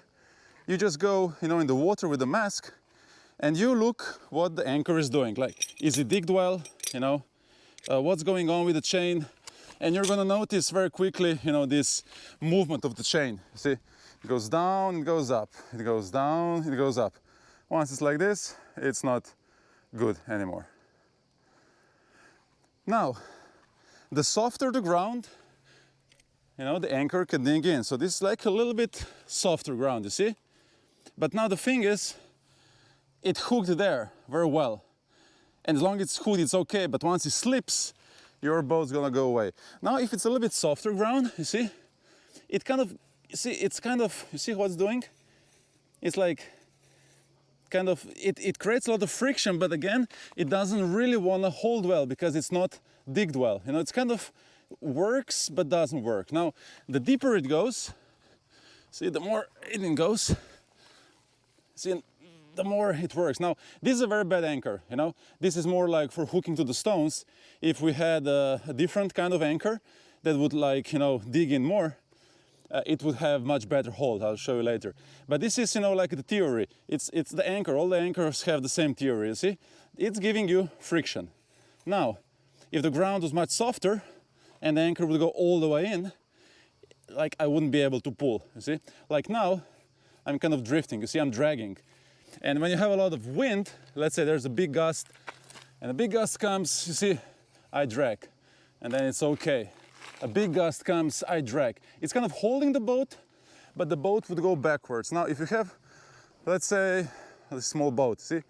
you just go, you know, in the water with the mask, and you look what the anchor is doing. Like, is it digged well? You know, what's going on with the chain? And you're gonna notice very quickly, you know, this movement of the chain. See, it goes down, it goes up, it goes down, it goes up. Once it's like this, it's not good anymore. Now, the softer the ground, you know, the anchor can dig in. So this is like a little bit softer ground, you see? But now the thing is, it hooked there very well. And as long as it's hooked, it's okay. But once it slips, your boat's gonna go away. Now, if it's a little bit softer ground, you see, it kind of, you see, it's kind of, you see what it's doing? It's like kind of, it creates a lot of friction, but again, it doesn't really want to hold well because it's not digged well. You know, it's kind of works, but doesn't work. Now, the deeper it goes, see, the more it goes, see, the more it works. Now, this is a very bad anchor, you know. This is more like for hooking to the stones. If we had a different kind of anchor that would, like, you know, dig in more, it would have much better hold. I'll show you later. But this is, you know, like the theory. It's the anchor. All the anchors have the same theory, you see? It's giving you friction. Now, if the ground was much softer and the anchor would go all the way in, like, I wouldn't be able to pull, you see? Like now, I'm kind of drifting, you see, I'm dragging. And when you have a lot of wind, let's say there's a big gust, and a big gust comes, you see, I drag, and then it's okay. A big gust comes, I drag. It's kind of holding the boat, but the boat would go backwards. Now, if you have, let's say, a small boat, see,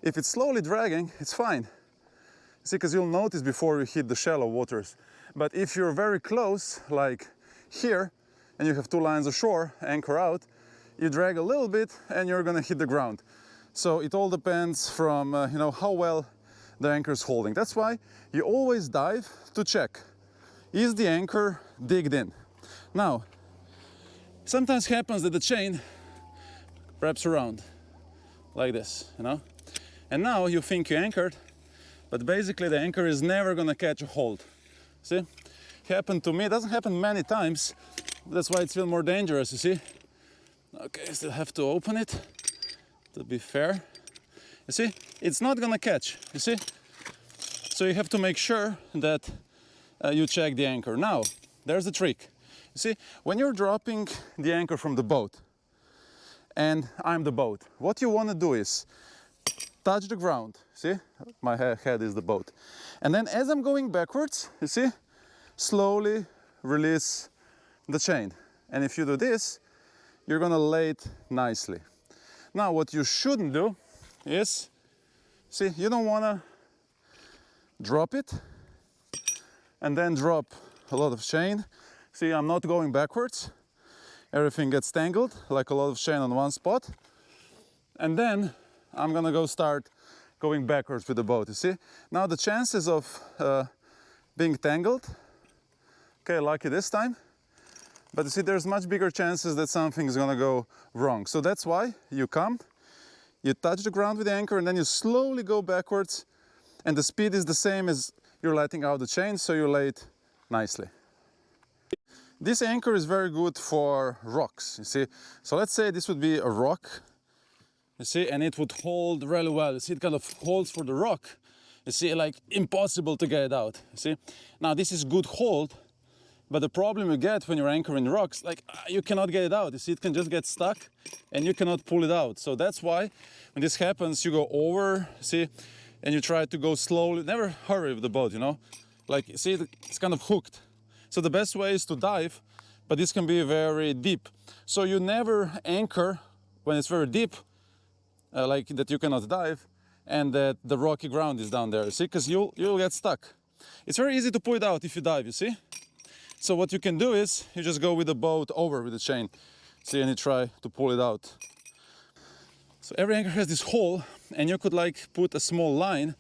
if it's slowly dragging, it's fine. See, because you'll notice before you hit the shallow waters. But if you're very close, like here, and you have two lines ashore, anchor out, you drag a little bit and you're gonna hit the ground. So it all depends from you know, how well the anchor is holding. That's why you always dive to check, is the anchor digged in? Now, sometimes happens that the chain wraps around like this, you know, and now you think you anchored, but basically the anchor is never gonna catch a hold. See, it happened to me. It doesn't happen many times. That's why it's still more dangerous, you see. Okay, still have to open it to be fair. You see, it's not gonna catch, you see? So you have to make sure that you check the anchor. Now, there's the trick. You see, when you're dropping the anchor from the boat, and I'm the boat, what you wanna do is touch the ground, see? My head is the boat. And then as I'm going backwards, you see, slowly release the chain. And if you do this, you're gonna lay it nicely. Now, what you shouldn't do is, see, you don't wanna drop it and then drop a lot of chain. See, I'm not going backwards. Everything gets tangled, like a lot of chain on one spot. And then I'm gonna go start going backwards with the boat, you see? Now the chances of being tangled, okay, lucky this time, but you see, there's much bigger chances that something is gonna go wrong. So that's why you come, you touch the ground with the anchor, and then you slowly go backwards, and the speed is the same as you're letting out the chain, so you lay it nicely. This anchor is very good for rocks, you see. So let's say this would be a rock, you see, and it would hold really well. You see, it kind of holds for the rock. You see, like impossible to get it out, you see. Now this is good hold, but the problem you get when you're anchoring rocks, like you cannot get it out. You see, it can just get stuck and you cannot pull it out. So that's why when this happens, you go over, see, and you try to go slowly. Never hurry with the boat, you know. Like, see, it's kind of hooked. So the best way is to dive, but this can be very deep. So you never anchor when it's very deep, like that you cannot dive, and that the rocky ground is down there, see, because you'll get stuck. It's very easy to pull it out if you dive, you see. So what you can do is you just go with the boat over with the chain, see, and you try to pull it out. So every anchor has this hole, and you could like put a small line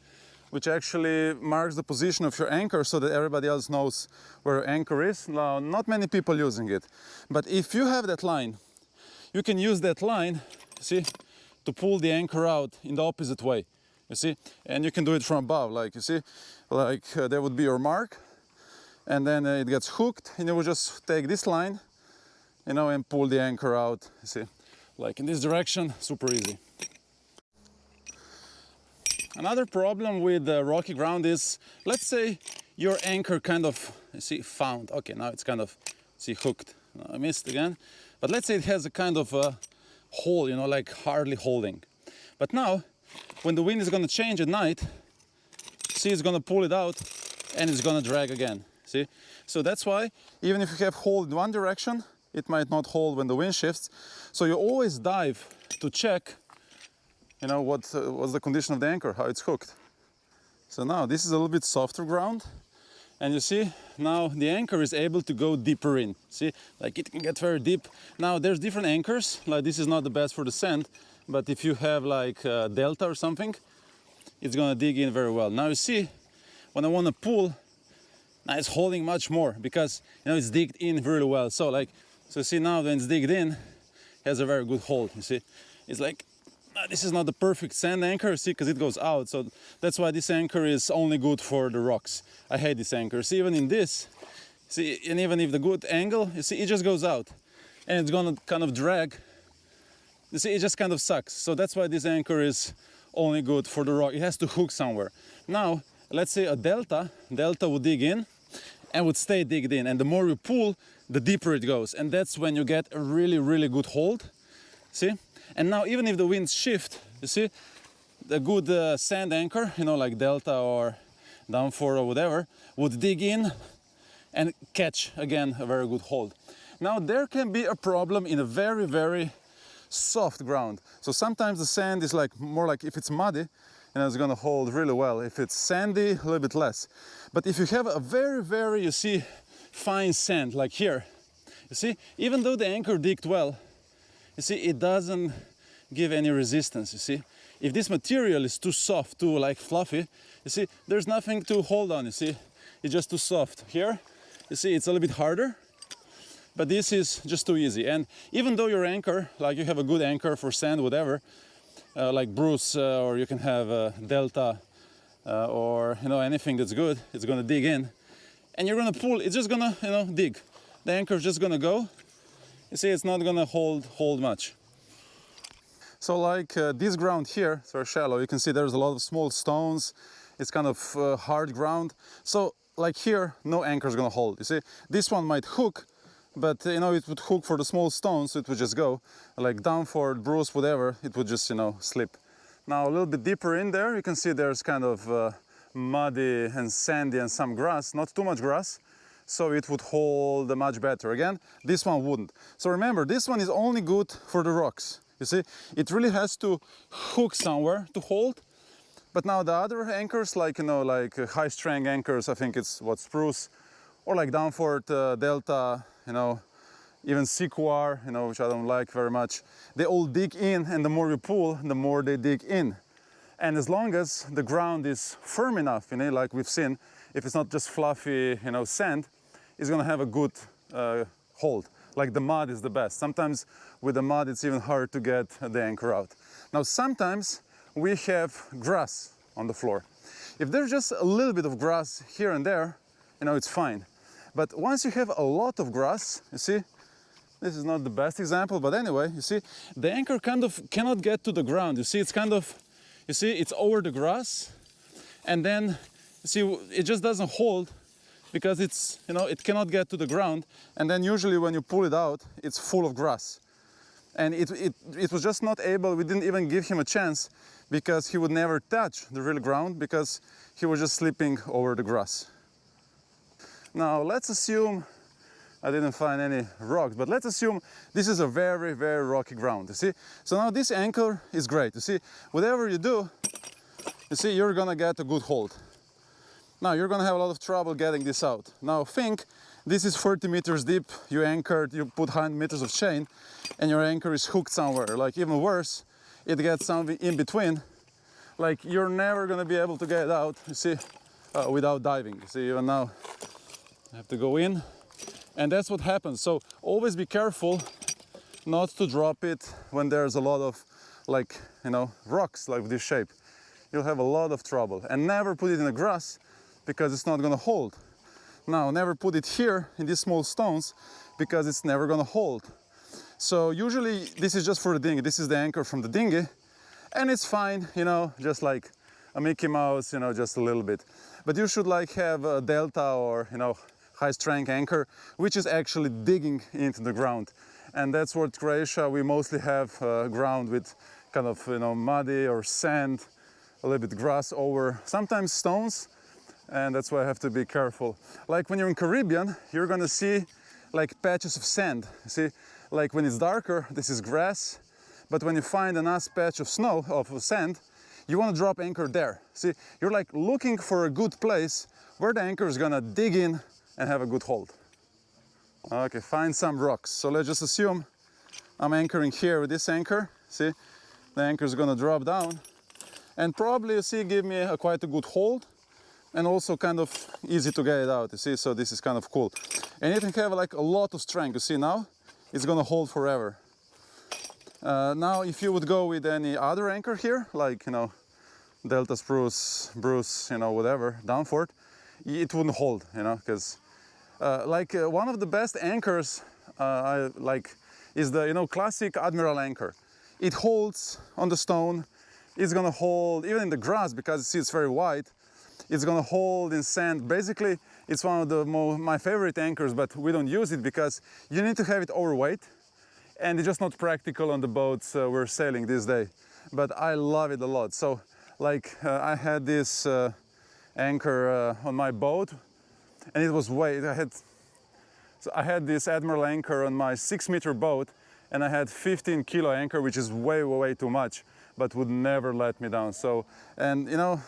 which actually marks the position of your anchor so that everybody else knows where your anchor is. Now, not many people using it, but if you have that line, you can use that line, see, to pull the anchor out in the opposite way, you see, and you can do it from above, like, you see, like there would be your mark, and then it gets hooked, and you will just take this line, you know, and pull the anchor out, you see, like in this direction, super easy. Another problem with the rocky ground is, let's say your anchor kind of, you see, found, okay, now it's kind of, see, hooked, I missed again, but let's say it has a kind of a hole, you know, like hardly holding. But now, when the wind is gonna change at night, see, it's gonna pull it out and it's gonna drag again, see? So that's why, even if you have hold in one direction, it might not hold when the wind shifts. So you always dive to check, you know, what's the condition of the anchor, how it's hooked. So now this is a little bit softer ground, and you see now the anchor is able to go deeper in. See, like it can get very deep. Now there's different anchors, like this is not the best for the sand, but if you have like a delta or something, it's gonna dig in very well. Now you see, when I want to pull, now it's holding much more because it's digged in really well. So see now when it's digged in, it has a very good hold. You see, it's like this is not the perfect sand anchor, see, because it goes out. So that's why this anchor is only good for the rocks. I hate this anchor. See, even in this, see, and even if the good angle, you see, it just goes out, and it's gonna kind of drag. You see, it just kind of sucks. So that's why this anchor is only good for the rock. It has to hook somewhere. Now, let's say a delta would dig in and would stay digged in. And the more you pull, the deeper it goes. And that's when you get a really, really good hold. See? And now, even if the winds shift, you see, the good sand anchor, like delta or downford or whatever, would dig in and catch, again, a very good hold. Now, there can be a problem in a very, very soft ground. So sometimes the sand is like more like if it's muddy, it's gonna hold really well. If it's sandy, a little bit less. But if you have a very, very, you see, fine sand like here, you see, even though the anchor digged well, you see, it doesn't give any resistance, you see. If this material is too soft, too like fluffy, you see, there's nothing to hold on, you see. It's just too soft. Here, you see, it's a little bit harder. But this is just too easy. And even though your anchor, like you have a good anchor for sand, whatever, like Bruce, or you can have a delta, or anything that's good, it's gonna dig in, and you're gonna pull. It's just gonna dig. The anchor's just gonna go. You see, it's not gonna hold much. So like this ground here, it's very shallow. You can see there's a lot of small stones. It's kind of hard ground. So like here, no anchor's gonna hold. You see, this one might hook. But it would hook for the small stones, so it would just go like downford, Bruce, whatever. It would just slip. Now a little bit deeper in there, you can see there's kind of muddy and sandy and some grass, not too much grass, so it would hold much better. Again, this one wouldn't. So remember, this one is only good for the rocks. You see, it really has to hook somewhere to hold. But now the other anchors, like like high strength anchors, I think it's spruce, or like downford, delta, even sequoia, which I don't like very much. They all dig in, and the more you pull, the more they dig in. And as long as the ground is firm enough, like we've seen, if it's not just fluffy, sand, it's gonna have a good hold. Like the mud is the best. Sometimes with the mud, it's even hard to get the anchor out. Now, sometimes we have grass on the floor. If there's just a little bit of grass here and there, it's fine. But once you have a lot of grass, you see, this is not the best example, but anyway, you see, the anchor kind of cannot get to the ground. You see, it's kind of, it's over the grass, and then, you see, it just doesn't hold because it's, it cannot get to the ground, and then usually when you pull it out, it's full of grass. And it was just not able, we didn't even give him a chance because he would never touch the real ground because he was just slipping over the grass. Now, let's assume, I didn't find any rocks, but let's assume this is a very, very rocky ground, you see? So now this anchor is great, you see? Whatever you do, you see, you're gonna get a good hold. Now, you're gonna have a lot of trouble getting this out. Now, think, this is 30 meters deep, you anchored, you put 100 meters of chain, and your anchor is hooked somewhere. Like, even worse, it gets something in between. Like, you're never gonna be able to get it out, you see, without diving. You see, even now, I have to go in, and that's what happens. So always be careful not to drop it when there's a lot of rocks like this shape. You'll have a lot of trouble. And never put it in the grass because it's not gonna hold. Now, never put it here in these small stones because it's never gonna hold. So usually this is just for the dinghy. This is the anchor from the dinghy, and it's fine, just like a Mickey Mouse, just a little bit. But you should have a delta or, high strength anchor, which is actually digging into the ground. And that's what Croatia, we mostly have ground with kind of, muddy or sand, a little bit grass over, sometimes stones. And that's why I have to be careful. Like when you're in Caribbean, you're gonna see like patches of sand. You see, like when it's darker, this is grass. But when you find a nice patch of snow, of sand, you want to drop anchor there. See, you're like looking for a good place where the anchor is gonna dig in and have a good hold. Okay, find some rocks. So let's just assume I'm anchoring here with this anchor. See, the anchor is gonna drop down, and probably, you see, give me quite a good hold, and also kind of easy to get it out, you see, so this is kind of cool. And it can have like a lot of strength, you see now, it's gonna hold forever. Now, if you would go with any other anchor here, like, you know, Delta Spruce, Bruce, you know, whatever, Downford, it wouldn't hold, you know, because one of the best anchors I like is the, you know, classic Admiral anchor. It holds on the stone, it's gonna hold even in the grass because you see it's very wide. It's gonna hold in sand. Basically, it's one of the my favorite anchors, but we don't use it because you need to have it overweight, and it's just not practical on the boats we're sailing this day. But I love it a lot. So, like, I had this anchor on my boat, and it was I had this Admiral anchor on my 6-meter boat, and I had 15-kilo anchor, which is way too much, but would never let me down. So, and you know,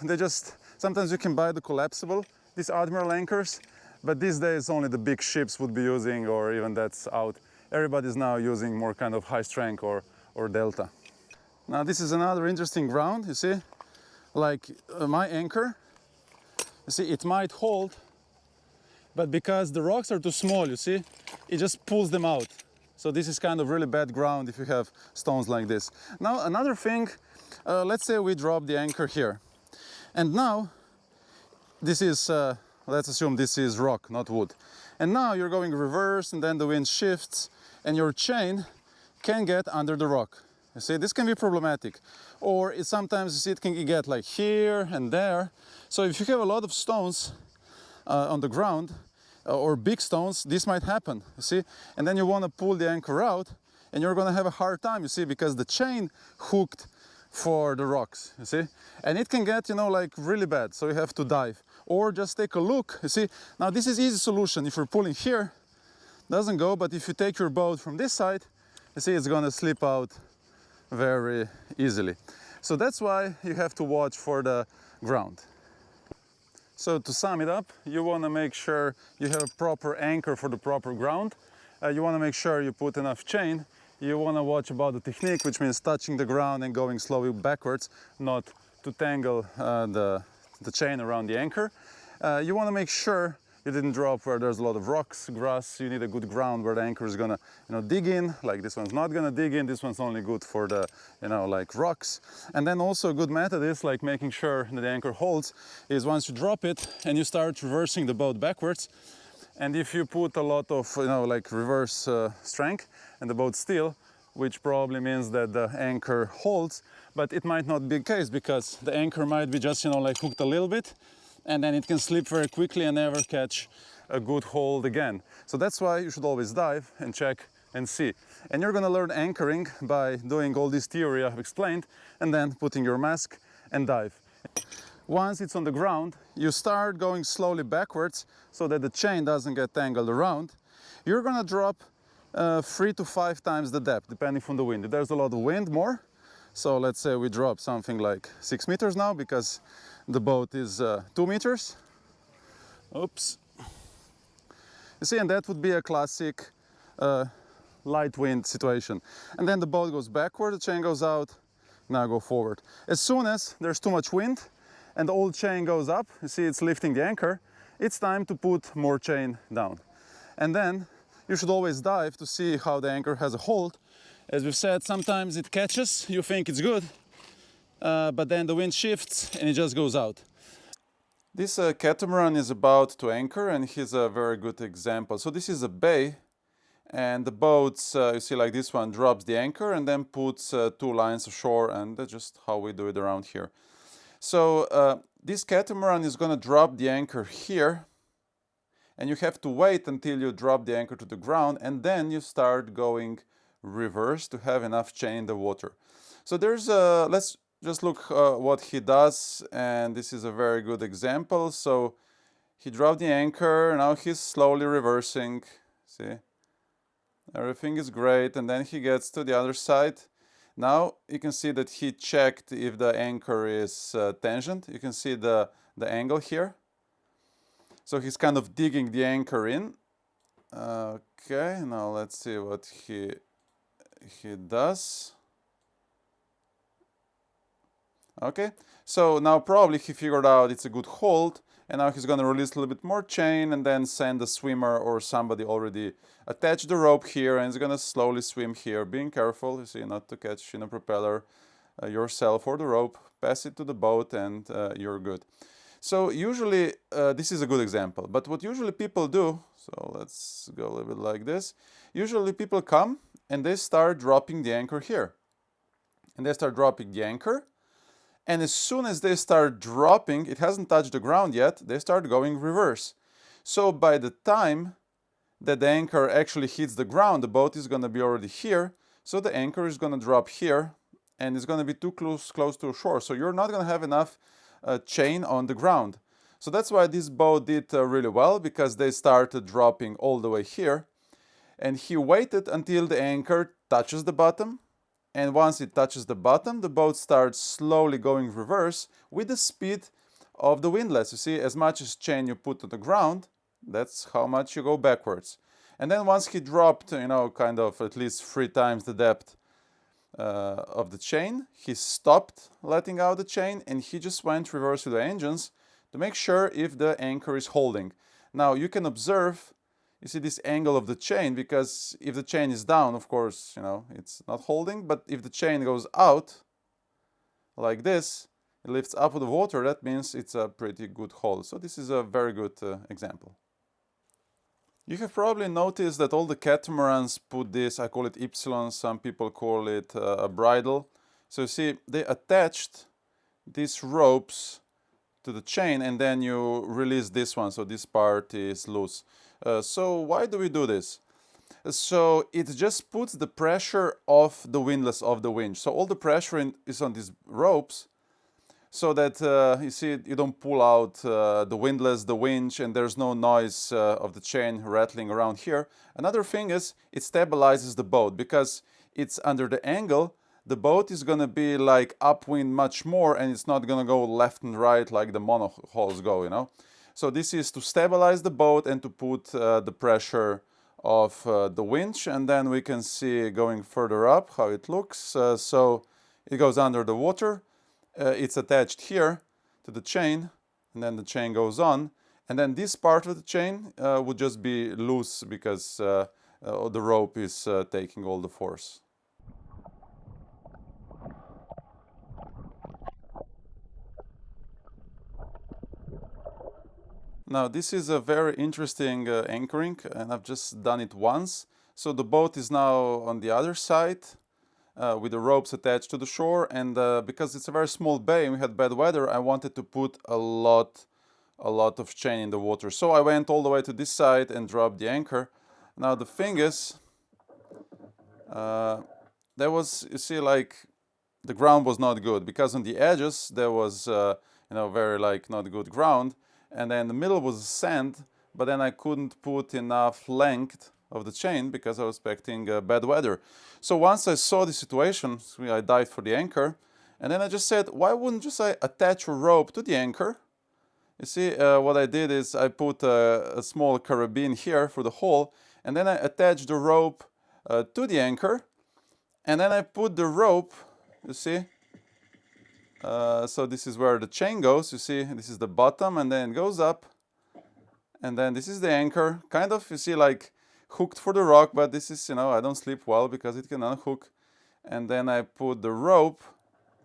sometimes you can buy the collapsible, these Admiral anchors, but these days only the big ships would be using, or even that's out. Everybody's now using more kind of high strength or Delta. Now this is another interesting ground, you see, like my anchor, you see, it might hold, but because the rocks are too small, you see, it just pulls them out. So this is kind of really bad ground if you have stones like this. Now another thing, let's say we drop the anchor here. And now, this is, let's assume this is rock, not wood. And now you're going reverse, and then the wind shifts, and your chain can get under the rock. You see, this can be problematic. Or sometimes you see it can get like here and there. So if you have a lot of stones on the ground, or big stones, this might happen, you see? And then you want to pull the anchor out, and you're going to have a hard time, you see, because the chain hooked for the rocks, you see? And it can get, you know, like really bad, so you have to dive. Or just take a look, you see? Now this is easy solution. If you're pulling here, doesn't go, but if you take your boat from this side, you see it's going to slip out very easily. So that's why you have to watch for the ground. So to sum it up, you want to make sure you have a proper anchor for the proper ground. You want to make sure you put enough chain. You want to watch about the technique, which means touching the ground and going slowly backwards, not to tangle the chain around the anchor. You want to make sure you didn't drop where there's a lot of rocks, grass. You need a good ground where the anchor is gonna, you know, dig in. Like this one's not gonna dig in. This one's only good for the, you know, like rocks. And then also a good method is like making sure that the anchor holds is once you drop it and you start reversing the boat backwards. And if you put a lot of, you know, like reverse strength and the boat still, which probably means that the anchor holds, but it might not be the case because the anchor might be just, you know, like hooked a little bit, and then it can slip very quickly and never catch a good hold again. So that's why you should always dive and check and see. And you're gonna learn anchoring by doing all this theory I've explained, and then putting your mask and dive. Once it's on the ground, you start going slowly backwards so that the chain doesn't get tangled around. You're gonna drop 3 to 5 times the depth, depending on the wind. If there's a lot of wind, more. So let's say we drop something like 6 meters now because the boat is 2 meters. Oops. You see, and that would be a classic light wind situation. And then the boat goes backward, the chain goes out, now go forward. As soon as there's too much wind and the old chain goes up, you see it's lifting the anchor, it's time to put more chain down. And then you should always dive to see how the anchor has a hold. As we've said, sometimes it catches, you think it's good, but then the wind shifts and it just goes out. This catamaran is about to anchor, and he's a very good example. So this is a bay, and the boats, you see, like this one, drops the anchor and then puts 2 lines ashore, and that's just how we do it around here. So this catamaran is going to drop the anchor here, and you have to wait until you drop the anchor to the ground, and then you start going reverse to have enough chain in the water. So there's let's just look what he does, and this is a very good example. So he dropped the anchor, now he's slowly reversing, see, everything is great, and then he gets to the other side. Now you can see that he checked if the anchor is tangent. You can see the angle here. So he's kind of digging the anchor in. Okay, now let's see what he does. Okay, so now probably he figured out it's a good hold, and now he's going to release a little bit more chain and then send the swimmer or somebody already attach the rope here, and he's going to slowly swim here, being careful, you see, not to catch in a propeller yourself or the rope, pass it to the boat, and you're good. So usually, this is a good example, but what usually people do, so let's go a little bit like this, usually people come and they start dropping the anchor here. And they start dropping the anchor, and as soon as they start dropping, it hasn't touched the ground yet, they start going reverse. So by the time that the anchor actually hits the ground, the boat is going to be already here, so the anchor is going to drop here, and it's going to be too close to shore, so you're not going to have enough chain on the ground. So that's why this boat did really well, because they started dropping all the way here, and he waited until the anchor touches the bottom, and once it touches the bottom, the boat starts slowly going reverse with the speed of the windlass. You see, as much as chain you put to the ground, that's how much you go backwards. And then once he dropped, you know, kind of at least 3 times the depth of the chain, he stopped letting out the chain, and he just went reverse with the engines to make sure if the anchor is holding. Now you can observe, you see this angle of the chain, because if the chain is down, of course, you know, it's not holding, but if the chain goes out like this, it lifts up with the water, that means it's a pretty good hold. So this is a very good example. You have probably noticed that all the catamarans put this, I call it Y, some people call it a bridle. So you see, they attached these ropes to the chain, and then you release this one, so this part is loose. So why do we do this? So it just puts the pressure off the windlass of the winch. So all the pressure is on these ropes, so that you see, you don't pull out the windlass, the winch, and there's no noise of the chain rattling around here. Another thing is it stabilizes the boat, because it's under the angle. The boat is going to be like upwind much more, and it's not going to go left and right like the monohulls go, you know. So this is to stabilize the boat and to put the pressure of the winch, and then we can see going further up how it looks. So it goes under the water, it's attached here to the chain, and then the chain goes on, and then this part of the chain would just be loose, because the rope is taking all the force. Now this is a very interesting anchoring, and I've just done it once. So the boat is now on the other side with the ropes attached to the shore, and because it's a very small bay and we had bad weather, I wanted to put a lot of chain in the water. So I went all the way to this side and dropped the anchor. Now the thing is, there was, you see, like the ground was not good, because on the edges there was you know, very like not good ground, and then the middle was sand, but then I couldn't put enough length of the chain because I was expecting bad weather. So once I saw the situation, I dived for the anchor, and then I just said, why wouldn't just I attach a rope to the anchor? You see, what I did is I put a small carabine here for the hole, and then I attached the rope to the anchor, and then I put the rope, you see, so this is where the chain goes. You see, this is the bottom, and then it goes up, and then this is the anchor, kind of, you see, like hooked for the rock, but this is, you know, I don't sleep well because it can unhook. And then I put the rope,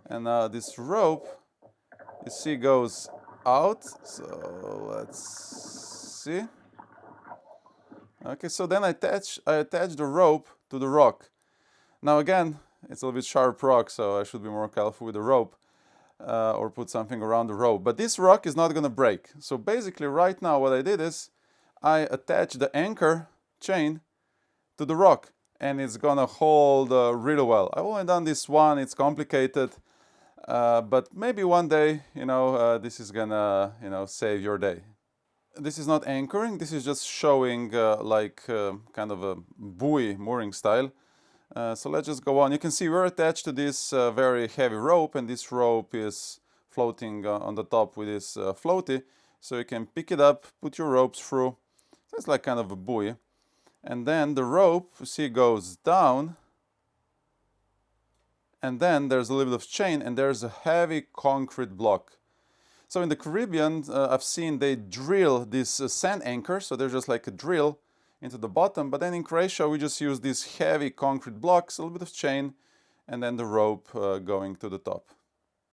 and this rope, you see, goes out. So let's see. Okay, so then I attach the rope to the rock. Now again, it's a little bit sharp rock, so I should be more careful with the rope. Or put something around the rope. But this rock is not going to break. So basically right now what I did is I attached the anchor chain to the rock, and it's going to hold really well. I've only done this one, it's complicated, but maybe one day, you know, this is going to, you know, save your day. This is not anchoring, this is just showing kind of a buoy mooring style. So let's just go on. You can see we're attached to this very heavy rope, and this rope is floating on the top with this floaty. So you can pick it up, put your ropes through. So it's like kind of a buoy. And then the rope, you see, goes down. and then there's a little bit of chain, and there's a heavy concrete block. So in the Caribbean, I've seen they drill this sand anchor, so there's just like a drill into the bottom, but then in Croatia we just use these heavy concrete blocks, a little bit of chain, and then the rope going to the top.